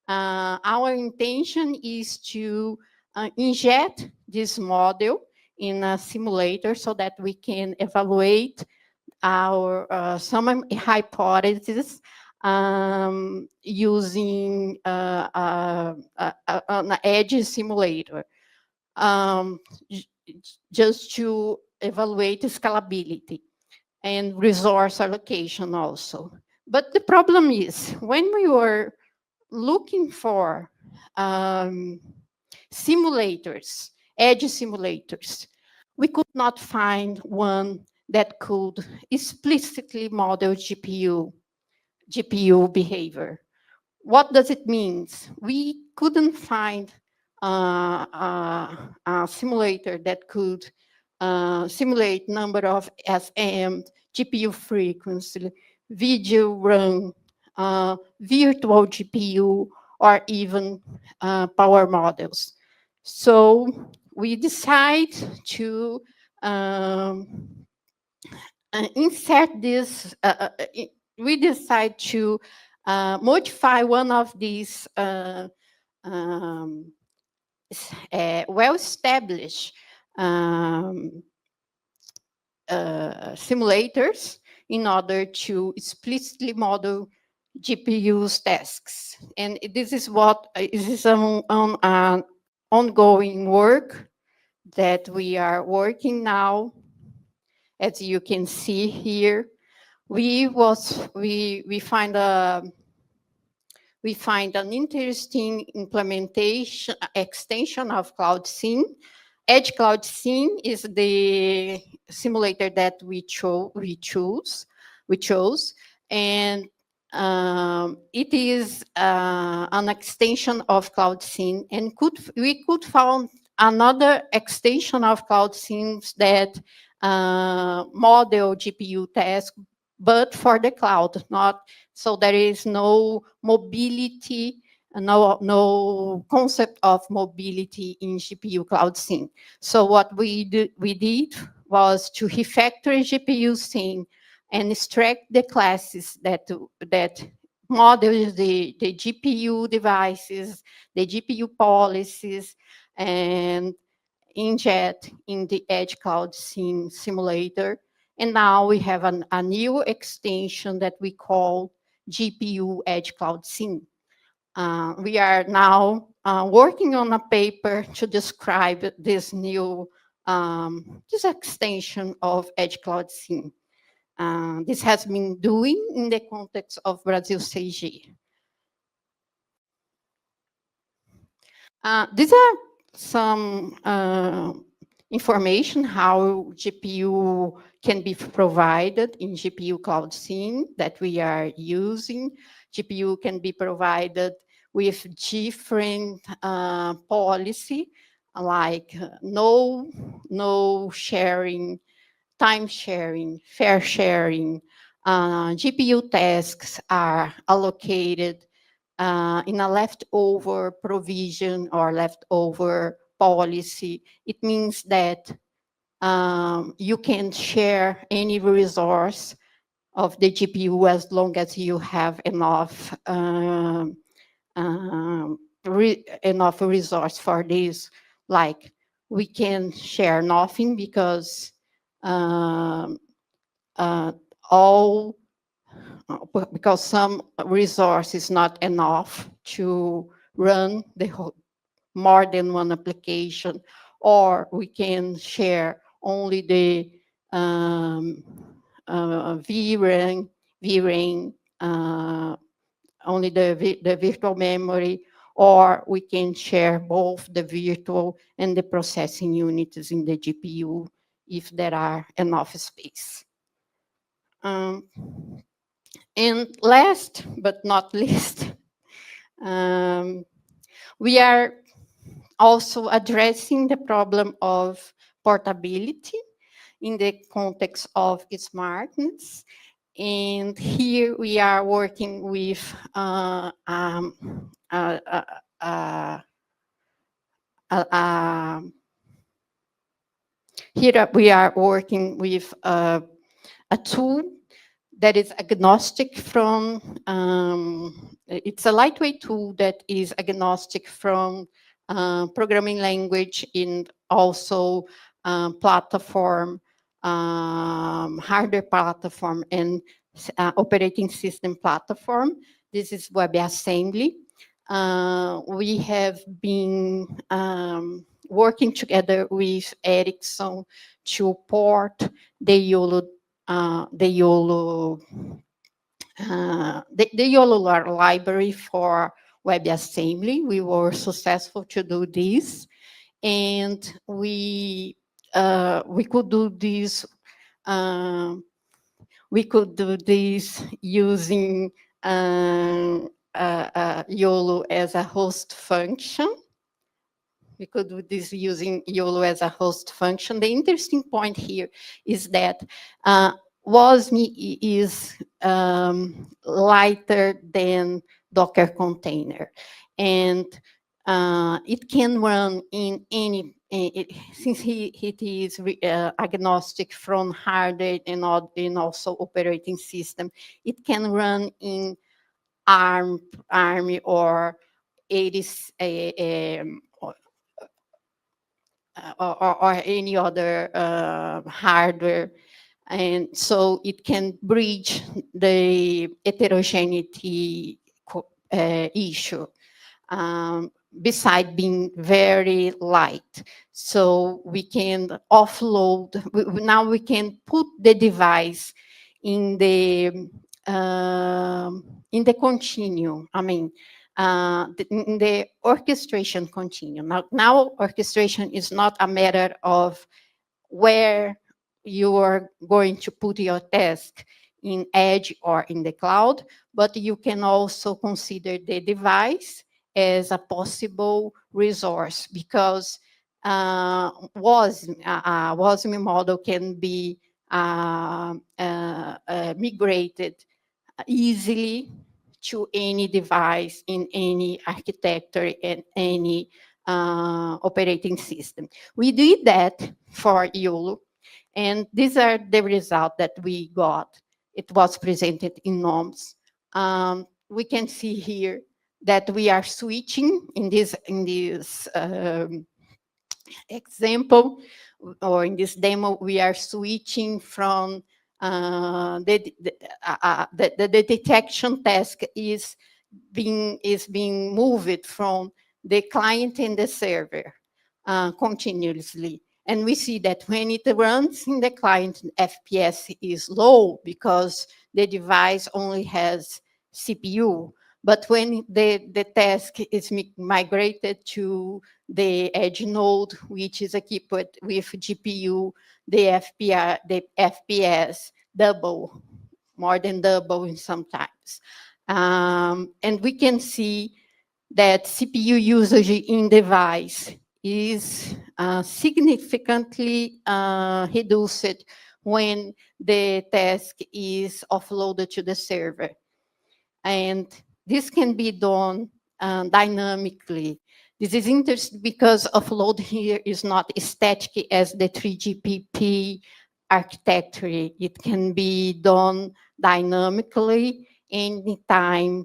Our intention is to inject this model in a simulator so that we can evaluate our some hypotheses using an edge simulator, just to evaluate scalability and resource allocation also. But the problem is, when we were looking for simulators, edge simulators, we could not find one that could explicitly model GPU behavior. What does it mean? We couldn't find a simulator that could simulate number of SM, GPU frequency, video run, virtual GPU, or even power models. So we decide to insert this, we decide to modify one of these well-established simulators in order to explicitly model GPU's tasks. And this is what is an ongoing work that we are working now. As you can see here, we find an interesting implementation extension of CloudScene. Edge CloudScene is the simulator that we chose, and it is an extension of CloudScene, and we could find another extension of CloudScene that model GPU tasks, but for the cloud, not so there is no mobility, no concept of mobility in GPU CloudScene. So what we did was to refactor GPU scene and extract the classes that model the GPU devices, the GPU policies, and inject in the edge CloudScene simulator. And now we have a new extension that we call GPU Edge CloudScene. We are now working on a paper to describe this new this extension of Edge CloudScene. This has been doing in the context of Brazil CG. These are some information how GPU can be provided in GPU CloudScene that we are using. GPU can be provided with different policy. like no sharing, time sharing, fair sharing. GPU tasks are allocated in a leftover provision or leftover policy. It means that you can share any resource of the GPU as long as you have enough enough resource for this. Like, we can share nothing because because some resource is not enough to run the whole, more than one application, or we can share only the VRAM, only the virtual memory, or we can share both the virtual and the processing units in the GPU if there are enough space. And last but not least, we are also addressing the problem of portability in the context of smartness. And here we are working with here we are working with a tool that is agnostic from, it's a lightweight tool that is agnostic from programming language and also platform, hardware platform and operating system platform. This is WebAssembly. We have been working together with Ericsson to port the YOLO library for WebAssembly. We were successful to do this, and we could do this. We could do this using YOLO as a host function. We could do this using YOLO as a host function. The interesting point here is that WASM is lighter than Docker container, and it can run in any, since it is agnostic from hardware and also operating system, it can run in ARM or 80 or any other hardware, and so it can bridge the heterogeneity issue, beside being very light. So we can offload, now we can put the device in the continuum. I mean, in the orchestration continuum. Now orchestration is not a matter of where you are going to put your task, in edge or in the cloud, but you can also consider the device as a possible resource, because WASM model can be migrated easily to any device in any architecture and any operating system. We did that for YOLO, and these are the results that we got. It was presented in NOMS. We can see here that we are switching in this example, or in this demo, we are switching from the detection task is being moved from the client and the server continuously. And we see that when it runs in the client, FPS is low because the device only has CPU. But when the task is migrated to the edge node, which is equipped with GPU, the FPS double, more than double in sometimes. And we can see that CPU usage in device is significantly reduced when the task is offloaded to the server. And this can be done dynamically. This is interesting because offload here is not static as the 3GPP architecture. It can be done dynamically anytime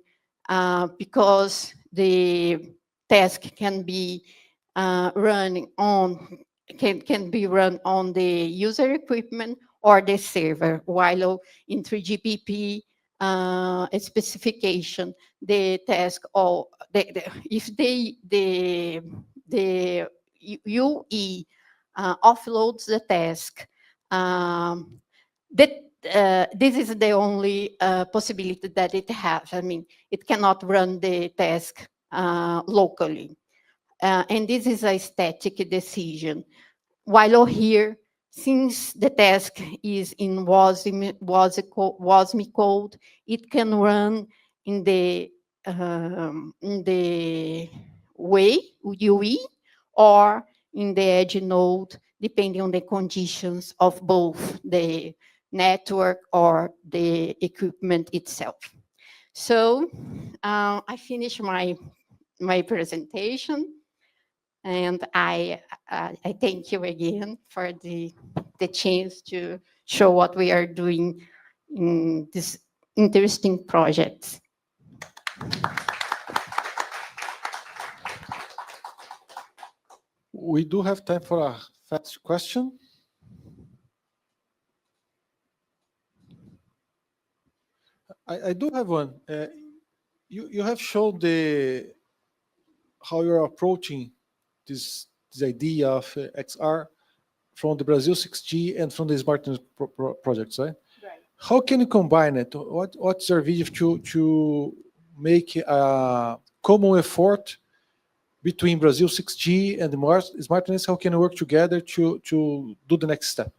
because the task can be run on the user equipment or the server, while in 3GPP specification, the task or if the UE offloads the task, this is the only possibility that it has. I mean, it cannot run the task locally. And this is a static decision. While here, since the task is in WASM code, it can run in the way UE or in the edge node, depending on the conditions of both the network or the equipment itself. So I finished my presentation. And I thank you again for the chance to show what we are doing in this interesting project. We do have time for a fast question. I do have one. You have shown how you're approaching this idea of XR from the Brazil 6G and from the smartness projects, right? Right. How can you combine it? What's your vision to make a common effort between Brazil 6G and the smartness? How can you work together to do the next step?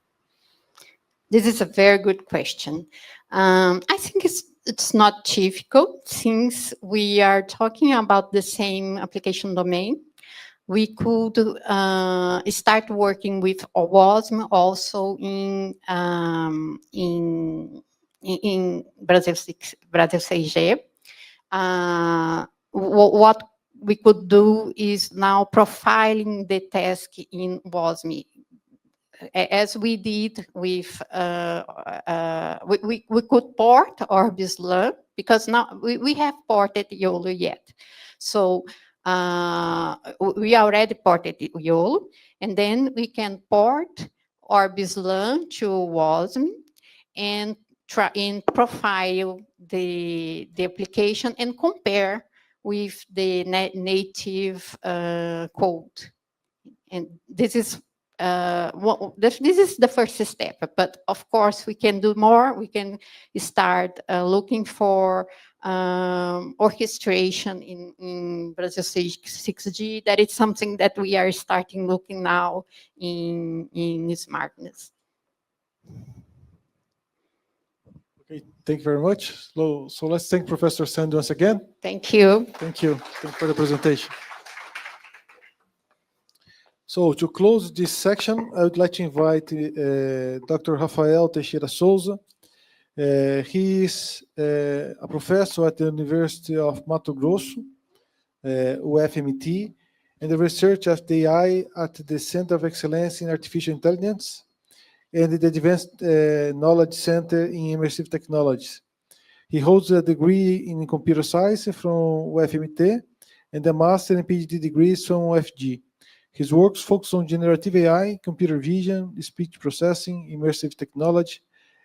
This is a very good question. I think it's not difficult since we are talking about the same application domain. We could start working with WASM also in Brazil 6G. What we could do is now profiling the task in WASM, as we did with we could port Orbis LAN, because now we have ported YOLO yet. So we already ported YOLO, and then we can port Orbis LAN to WASM and try and profile the application and compare with the native code. And this is this is the first step, but of course we can do more. We can start looking for orchestration in Brazil 6G. That is something that we are starting looking now in smartness. Okay, thank you very much. So let's thank Professor Sandy once again. Thank you. Thank you. Thank you for the presentation. So to close this section, I would like to invite Dr. Rafael Teixeira Sousa. He is a professor at the University of Mato Grosso, UFMT, and the research of the AI at the Center of Excellence in Artificial Intelligence and the Advanced Knowledge Center in Immersive Technologies. He holds a degree in computer science from UFMT and a master and PhD degrees from UFG. His works focus on generative AI, computer vision, speech processing, immersive technology,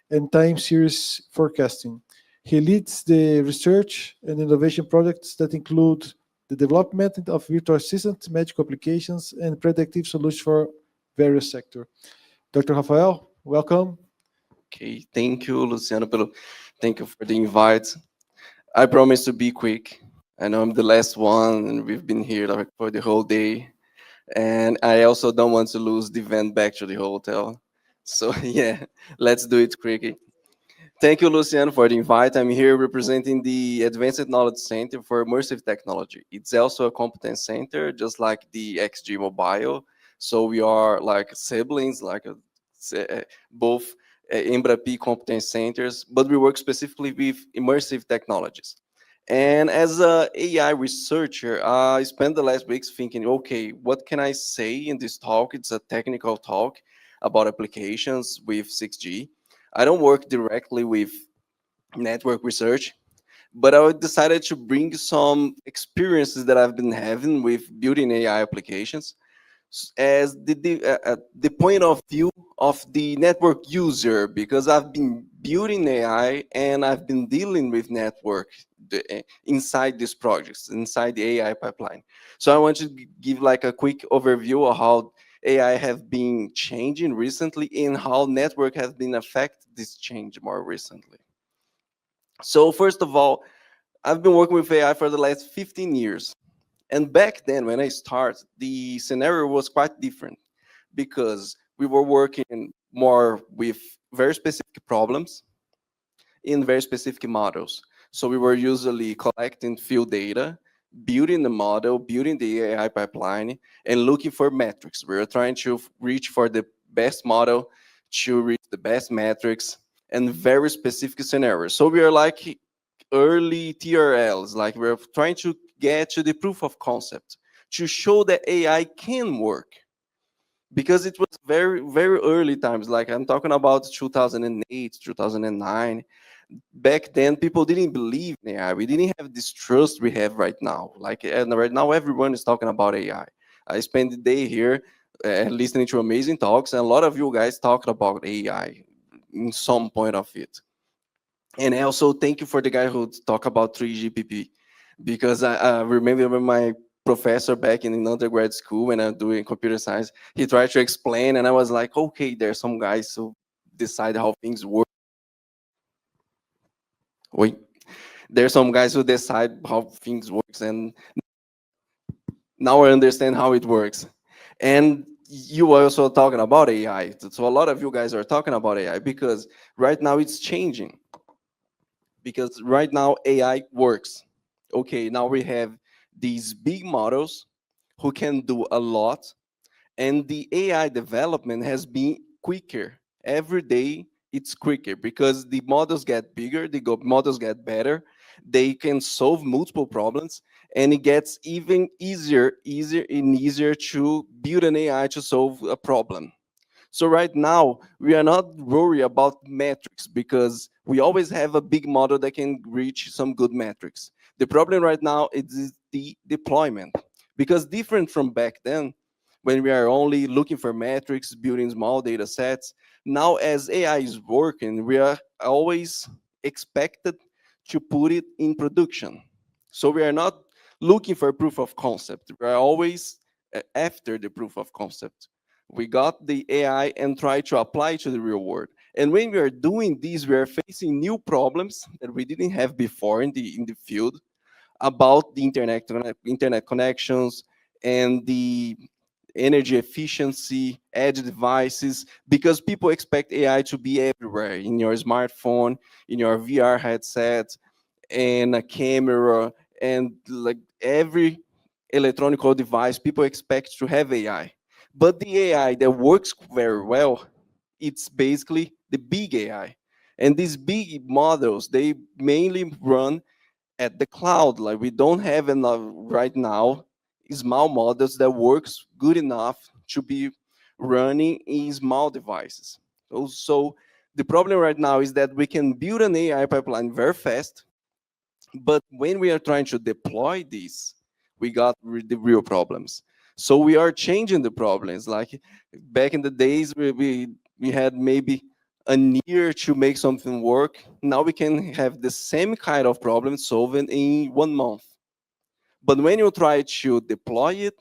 and time series forecasting. He leads the research and innovation projects that include the development of virtual assistants, medical applications, and predictive solutions for various sectors. Dr. Rafael, welcome. Okay, thank you, Luciano. Thank you for the invite. I promise to be quick. I know I'm the last one, and we've been here for the whole day. And I also don't want to lose the van back to the hotel. So yeah, let's do it quickly. Thank you, Luciano, for the invite. I'm here representing the Advanced Knowledge Center for Immersive Technology. It's also a competence center, just like the xGMobile. So we are like siblings, like both Embrapi competence centers, but we work specifically with immersive technologies. And as a AI researcher, I spent the last weeks thinking, okay, what can I say in this talk? It's a technical talk about applications with 6G. I don't work directly with network research, but I decided to bring some experiences that I've been having with building AI applications as the point of view of the network user, because I've been building AI and I've been dealing with network inside these projects, inside the AI pipeline. So I want to give like a quick overview of how AI have been changing recently and how network has been affected this change more recently. So first of all, I've been working with AI for the last 15 years. And back then, when I started, the scenario was quite different because we were working more with very specific problems in very specific models. So we were usually collecting field data, building the model, building the AI pipeline, and looking for metrics. We were trying to reach for the best model to reach the best metrics and very specific scenarios. So we are like early TRLs, like we're trying to get to the proof of concept to show that AI can work, because it was very, very early times. Like I'm talking about 2008, 2009. Back then, people didn't believe in AI. We didn't have this trust we have right now. Like, and right now, everyone is talking about AI. I spent the day here listening to amazing talks, and a lot of you guys talked about AI in some point of it. And also, thank you for the guy who talked about 3GPP, because I remember when my professor back in undergrad school, when I'm doing computer science, he tried to explain, and I was like, okay, there's some guys who decide how things work. Wait, there's some guys who decide how things works, and now I understand how it works. And you are also talking about AI. So a lot of you guys are talking about AI because right now it's changing. Because right now AI works. Okay, now we have these big models who can do a lot, and the AI development has been quicker. Every day it's quicker because the models get bigger, the models get better, they can solve multiple problems, and it gets even easier and easier to build an AI to solve a problem. So right now, we are not worried about metrics because we always have a big model that can reach some good metrics. The problem right now is the deployment, because different from back then, when we are only looking for metrics, building small data sets, now as AI is working, we are always expected to put it in production. So we are not looking for proof of concept. We are always after the proof of concept. We got the AI and try to apply it to the real world. And when we are doing this, we are facing new problems that we didn't have before in the field about the internet connections and the energy efficiency, edge devices, because people expect AI to be everywhere, in your smartphone, in your VR headset, and a camera, and like every electronic device, people expect to have AI. But the AI that works very well, it's basically the big AI. And these big models, they mainly run at the cloud. Like we don't have enough right now small models that works good enough to be running in small devices. So the problem right now is that we can build an AI pipeline very fast, but when we are trying to deploy this, we got the real problems. So we are changing the problems. Like back in the days, we had maybe a year to make something work. Now we can have the same kind of problem solved in 1 month. But when you try to deploy it,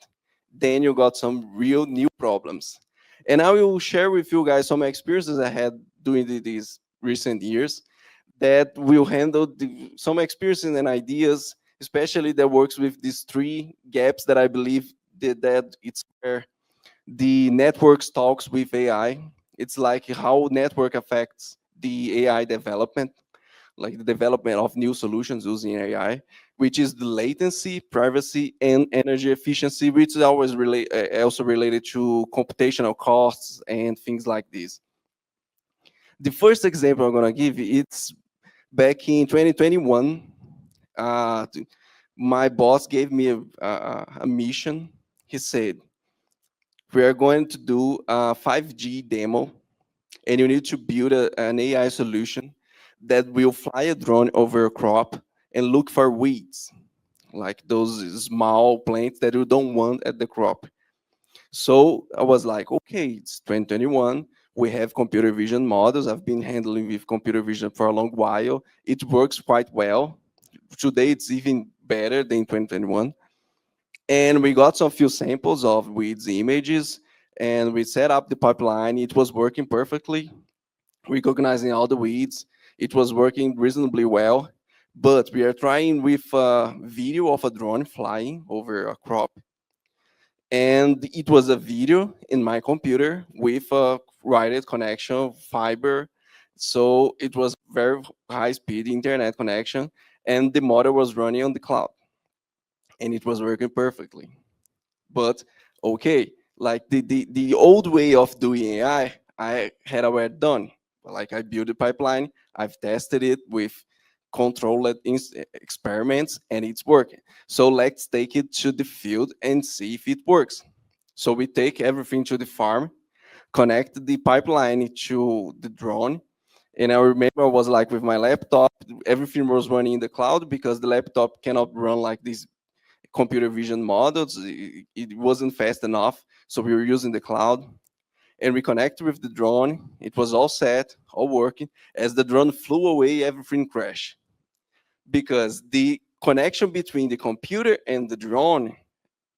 then you got some real new problems. And I will share with you guys some experiences I had during these recent years that will handle some experiences and ideas, especially that works with these 3 gaps that I believe that it's where the networks talks with AI. It's like how network affects the AI development, like the development of new solutions using AI, which is the latency, privacy, and energy efficiency, which is always also related to computational costs and things like this. The first example I'm gonna give you, it's back in 2021. My boss gave me a mission. He said, we are going to do a 5G demo, and you need to build an AI solution that will fly a drone over a crop and look for weeds, like those small plants that you don't want at the crop. So I was like, okay, it's 2021. We have computer vision models. I've been handling with computer vision for a long while. It works quite well. Today, it's even better than 2021. And we got some few samples of weeds images, and we set up the pipeline. It was working perfectly, recognizing all the weeds. It was working reasonably well, but we are trying with a video of a drone flying over a crop. And it was a video in my computer with a wired connection, fiber. So it was very high speed internet connection, and the model was running on the cloud, and it was working perfectly. But okay, like the old way of doing AI, I had already done. Like I built a pipeline, I've tested it with controlled experiments, and it's working. So let's take it to the field and see if it works. So we take everything to the farm, connect the pipeline to the drone. And I remember I was like with my laptop, everything was running in the cloud because the laptop cannot run like these computer vision models. It wasn't fast enough. So we were using the cloud, and we connected with the drone. It was all set, all working. As the drone flew away, everything crashed because the connection between the computer and the drone,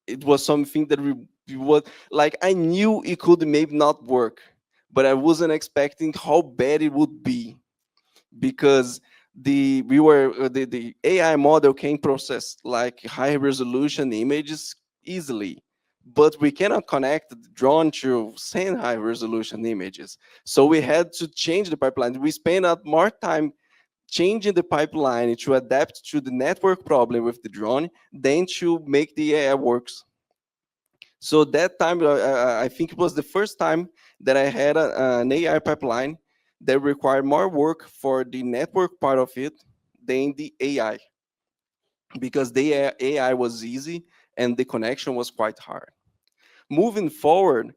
it was something that we was like, I knew it could maybe not work, but I wasn't expecting how bad it would be, because the AI model can process like high resolution images easily, but we cannot connect the drone to send high resolution images. So we had to change the pipeline. We spent out more time changing the pipeline to adapt to the network problem with the drone than to make the AI works. So that time, I think it was the first time that I had an AI pipeline that required more work for the network part of it than the AI, because the AI was easy and the connection was quite hard. Moving forward,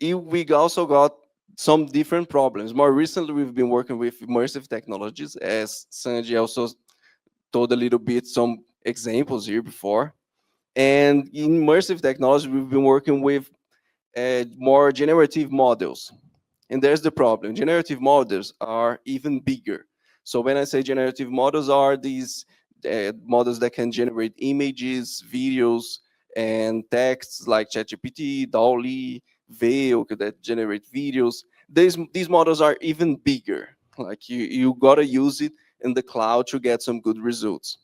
we also got some different problems. More recently, we've been working with immersive technologies, as Sanji also told a little bit some examples here before. And in immersive technology, we've been working with more generative models. And there's the problem. Generative models are even bigger. So when I say generative models, are these models that can generate images, videos, and texts like ChatGPT, DALL-E, Veil that generate videos. These models are even bigger. Like you gotta use it in the cloud to get some good results.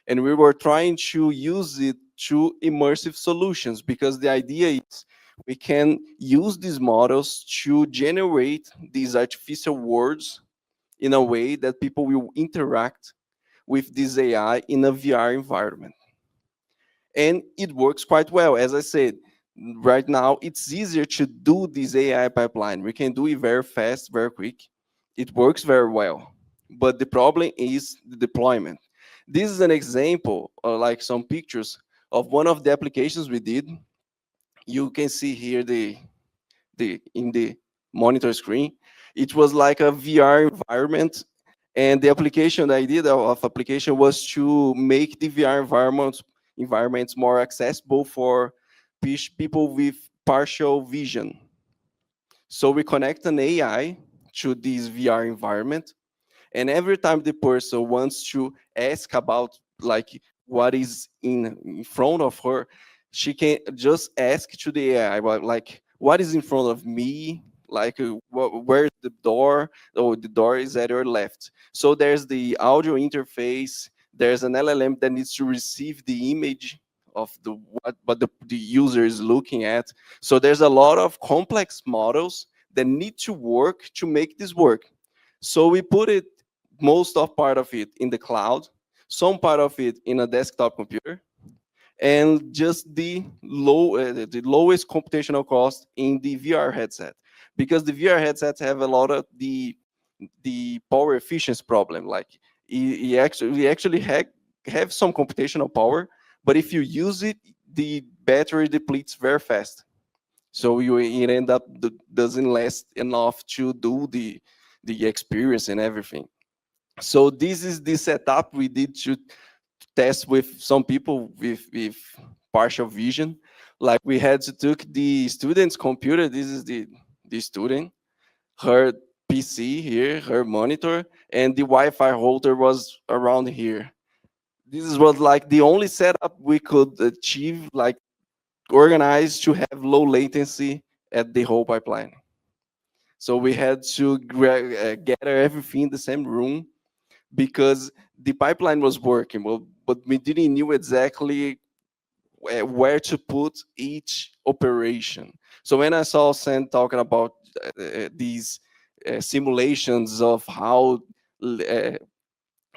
And we were trying to use it to immersive solutions, because the idea is we can use these models to generate these artificial worlds in a way that people will interact with this AI in a VR environment. And it works quite well. As I said, right now, it's easier to do this AI pipeline. We can do it very fast, very quick. It works very well. But the problem is the deployment. This is an example, like some pictures of one of the applications we did. You can see here in the monitor screen. It was like a VR environment, and the application, the idea of application was to make the VR environments more accessible for people with partial vision. So we connect an AI to this VR environment, and every time the person wants to ask about like what is in front of her, she can just ask to the AI about like what is in front of me, like where's the door? Oh, the door is at your left. So there's the audio interface. There's an LLM that needs to receive the image of what the user is looking at. So there's a lot of complex models that need to work to make this work. So we put it, most of part of it in the cloud, some part of it in a desktop computer, and just the lowest computational cost in the VR headset, because the VR headsets have a lot of the power efficiency problem. Like we actually have some computational power, but if you use it, the battery depletes very fast. So it end up doesn't last enough to do the experience and everything. So this is the setup we did to test with some people with partial vision. Like we had to took the student's computer. This is the student, her PC here, her monitor, and the Wi-Fi router was around here. This was like the only setup we could achieve, like organized to have low latency at the whole pipeline. So we had to gather everything in the same room, because the pipeline was working, but we didn't knew exactly where to put each operation. So when I saw Sam talking about these simulations of how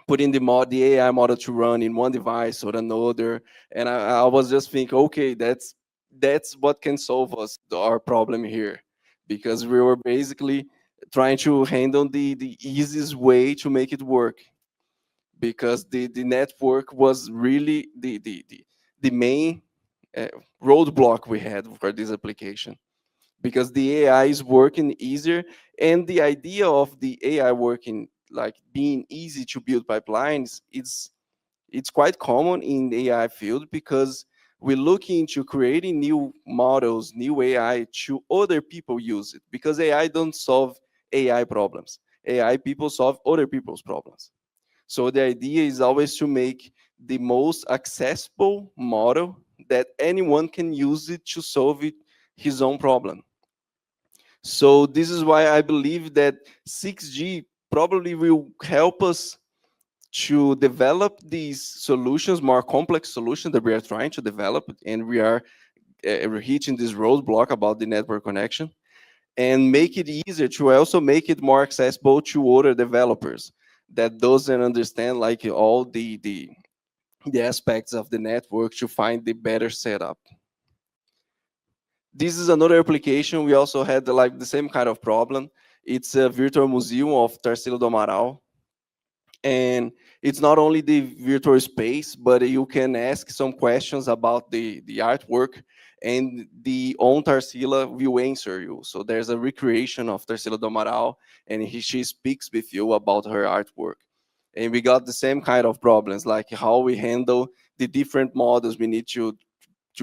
putting the AI model to run in one device or another, and I was just thinking, okay, that's what can solve our problem here, because we were basically trying to handle the easiest way to make it work, because the network was really the main roadblock we had for this application, because the AI is working easier, and the idea of the AI working, like being easy to build pipelines, it's quite common in the AI field, because we're looking into creating new models, new AI to other people use it, because AI don't solve AI problems. AI people solve other people's problems. So the idea is always to make the most accessible model that anyone can use it to solve his own problem. So this is why I believe that 6G probably will help us to develop these solutions, more complex solutions that we are trying to develop, and we are hitting this roadblock about the network connection, and make it easier to also make it more accessible to other developers that doesn't understand like all the aspects of the network to find the better setup. This is another application. We also had like the same kind of problem. It's a virtual museum of Tarsila do Amaral. And it's not only the virtual space, but you can ask some questions about the artwork, and the own Tarsila will answer you. So there's a recreation of Tarsila do Amaral, and she speaks with you about her artwork. And we got the same kind of problems, like how we handle the different models we need to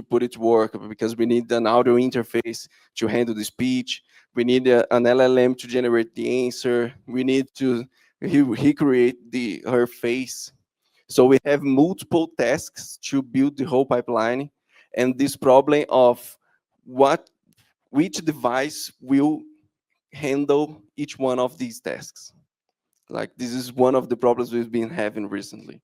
put it to work, because we need an audio interface to handle the speech. We need an LLM to generate the answer. We need to recreate her face. So we have multiple tasks to build the whole pipeline, and this problem of which device will handle each one of these tasks. Like this is one of the problems we've been having recently.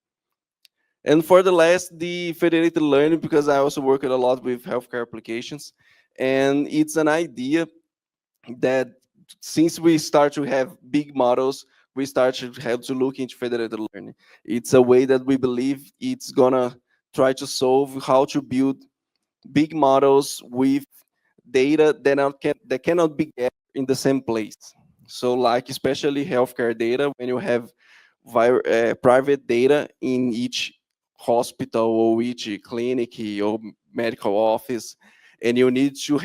And for the last, the federated learning, because I also work a lot with healthcare applications, and it's an idea that since we start to have big models, we start to have to look into federated learning. It's a way that we believe it's gonna try to solve how to build big models with data that cannot be gathered in the same place. So like especially healthcare data, when you have private data in each hospital or each clinic or medical office, and you need to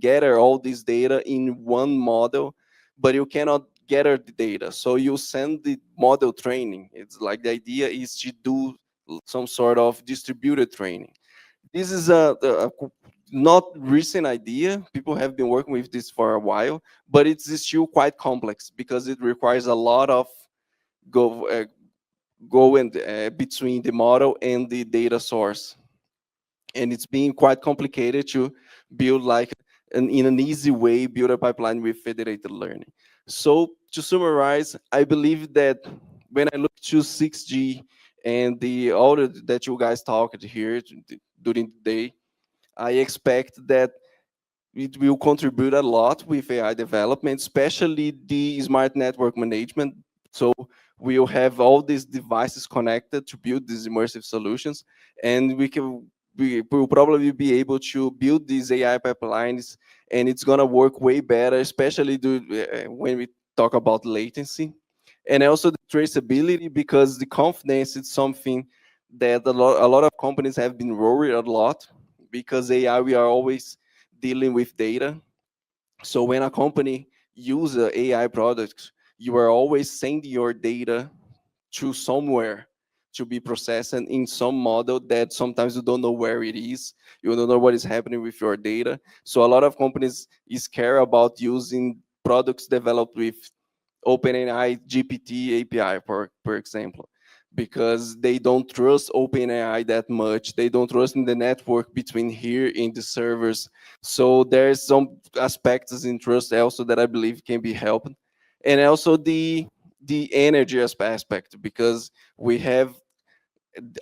gather all this data in one model, but you cannot gather the data. So you send the model training. It's like the idea is to do some sort of distributed training. This is a not recent idea. People have been working with this for a while, but it's still quite complex because it requires a lot of going between the model and the data source. And it's been quite complicated to build like in an easy way, build a pipeline with federated learning. So to summarize, I believe that when I look to 6G and all that you guys talked here during the day, I expect that it will contribute a lot with AI development, especially the smart network management. So we'll have all these devices connected to build these immersive solutions, and we will probably be able to build these AI pipelines, and it's gonna work way better, especially when we talk about latency, and also the traceability, because the confidence is something that a lot of companies have been worried a lot, because AI, we are always dealing with data. So when a company uses AI products, you are always sending your data to somewhere to be processed in some model that sometimes you don't know where it is. You don't know what is happening with your data. So a lot of companies is care about using products developed with OpenAI GPT API, for example, because they don't trust OpenAI that much. They don't trust in the network between here in the servers. So there's some aspects in trust also that I believe can be helped. And also the energy aspect, because we have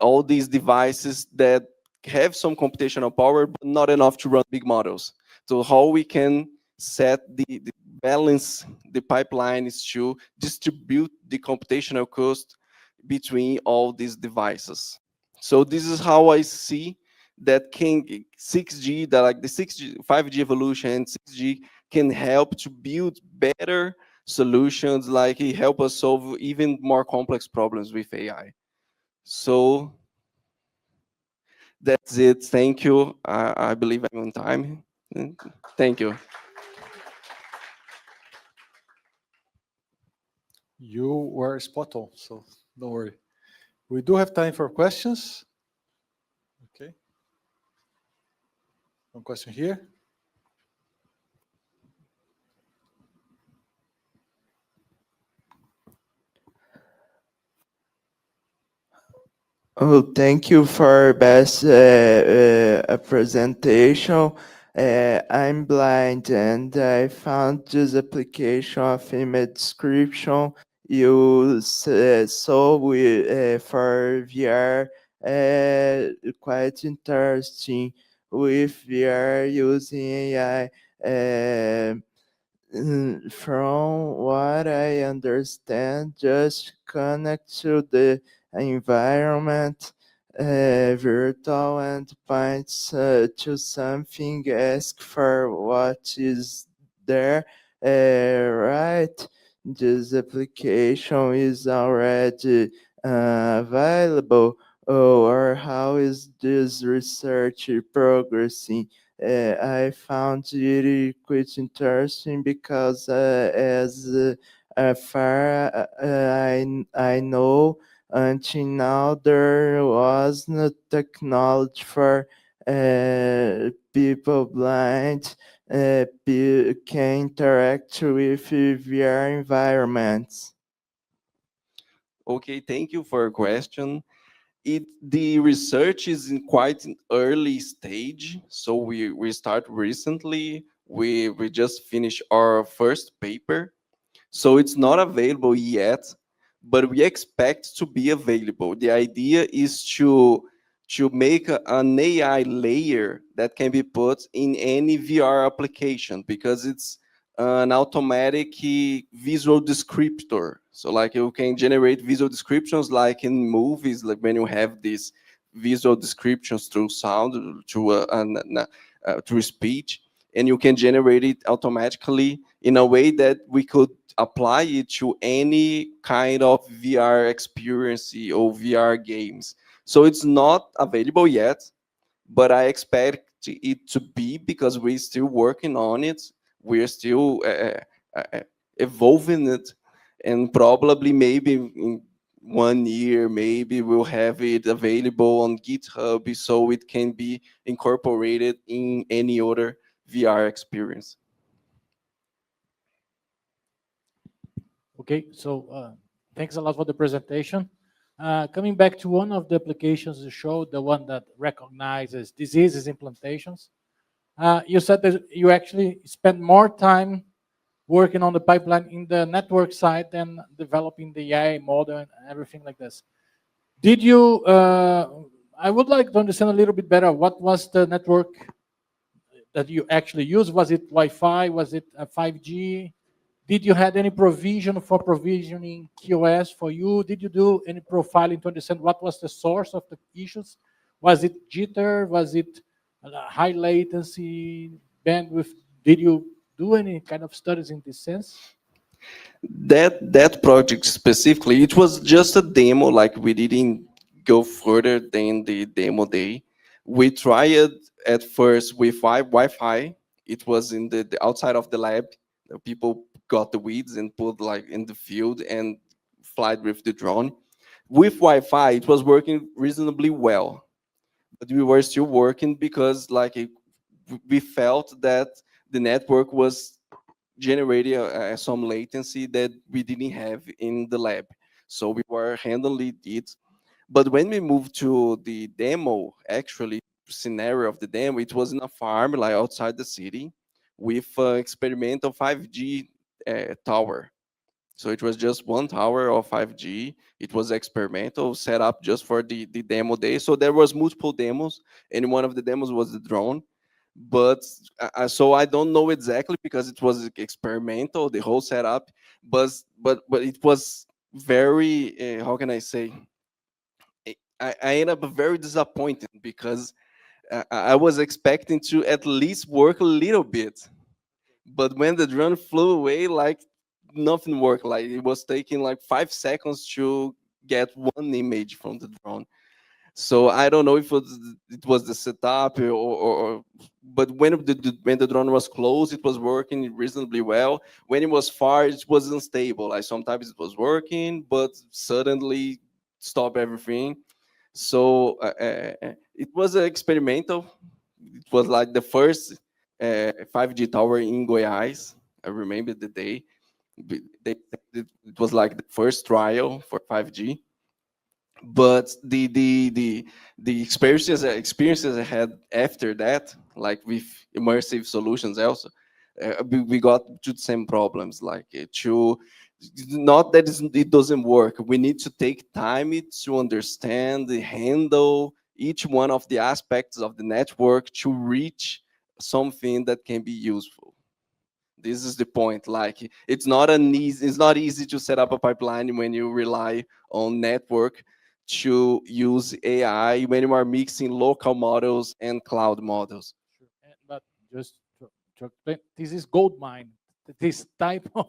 all these devices that have some computational power, but not enough to run big models. So how we can set the balance, the pipeline is to distribute the computational cost between all these devices. So this is how I see that 6G, that like the 6G, 5G evolution and 6G can help to build better solutions, like it help us solve even more complex problems with AI. So that's it. Thank you. I believe I'm on time. Thank you. You were spot on, so don't worry. We do have time for questions. Okay. One question here. Oh, thank you for best presentation. I'm blind and I found this application of image description you saw for VR quite interesting with VR using AI. From what I understand, just connect to the environment, virtual endpoints to something, ask for what is there, right? This application is already available, or how is this research progressing? I found it quite interesting because as far I know, until now there was no technology for people blind can interact with VR environments. Okay, thank you for your question. The research is in quite an early stage, so we start recently. We just finished our first paper, so it's not available yet, but we expect to be available. The idea is to make an AI layer that can be put in any VR application, because it's an automatic visual descriptor. So like you can generate visual descriptions like in movies, like when you have these visual descriptions through sound, through speech, and you can generate it automatically in a way that we could apply it to any kind of VR experience or VR games. So it's not available yet, but I expect it to be, because we're still working on it. We're still evolving it, and probably maybe in 1 year, maybe we'll have it available on GitHub so it can be incorporated in any other VR experience. Okay, so thanks a lot for the presentation. Coming back to one of the applications you showed, the one that recognizes diseases implantations, you said that you actually spent more time working on the pipeline in the network side than developing the AI model and everything like this. Did you, I would like to understand a little bit better, what was the network that you actually use? Was it Wi-Fi? Was it 5G? Did you had any provision for provisioning QoS for you? Did you do any profiling to understand what was the source of the issues? Was it jitter? Was it high latency, bandwidth? Did you do any kind of studies in this sense? That project specifically, it was just a demo. Like, we didn't go further than the demo day. We tried at first with Wi-Fi. It was in the outside of the lab. The people got the weeds and put like in the field and flied with the drone. With Wi-Fi, it was working reasonably well, but we were still working because we felt that the network was generating some latency that we didn't have in the lab. So we were handling it. But when we moved to the demo, actually, scenario of the demo, it was in a farm like outside the city with experimental 5G tower. So it was just one tower of 5G. It was experimental, set up just for the demo day. So there was multiple demos, and one of the demos was the drone. But so I don't know exactly because it was experimental, the whole setup. But it was very how can I say? I ended up very disappointed because I was expecting to at least work a little bit, but when the drone flew away, like nothing worked. Like, it was taking like 5 seconds to get one image from the drone. So I don't know if it was the setup but when the drone was close, it was working reasonably well. When it was far, it was unstable. Like, sometimes it was working, but suddenly stop everything. So it was experimental. It was like the first 5G tower in Goiás. I remember the day. It was like the first trial for 5G. But the experiences I had after that, like with immersive solutions also, we got to the same problems. Like, to not that it doesn't work. We need to take time to understand, handle each one of the aspects of the network to reach something that can be useful. This is the point. Like, it's not easy to set up a pipeline when you rely on network to use AI when you are mixing local models and cloud models. But just to explain, this is gold mine. This type of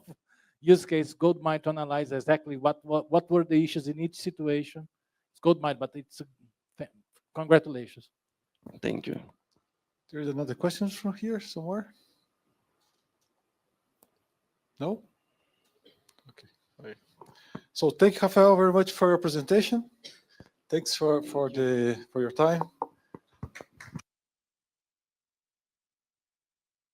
use case, gold mine, to analyze exactly what were the issues in each situation. It's gold mine, but it's congratulations. Thank you. There's another question from here somewhere. No? Okay. Okay. So thank you, Rafael, very much for your presentation. Thanks for your time.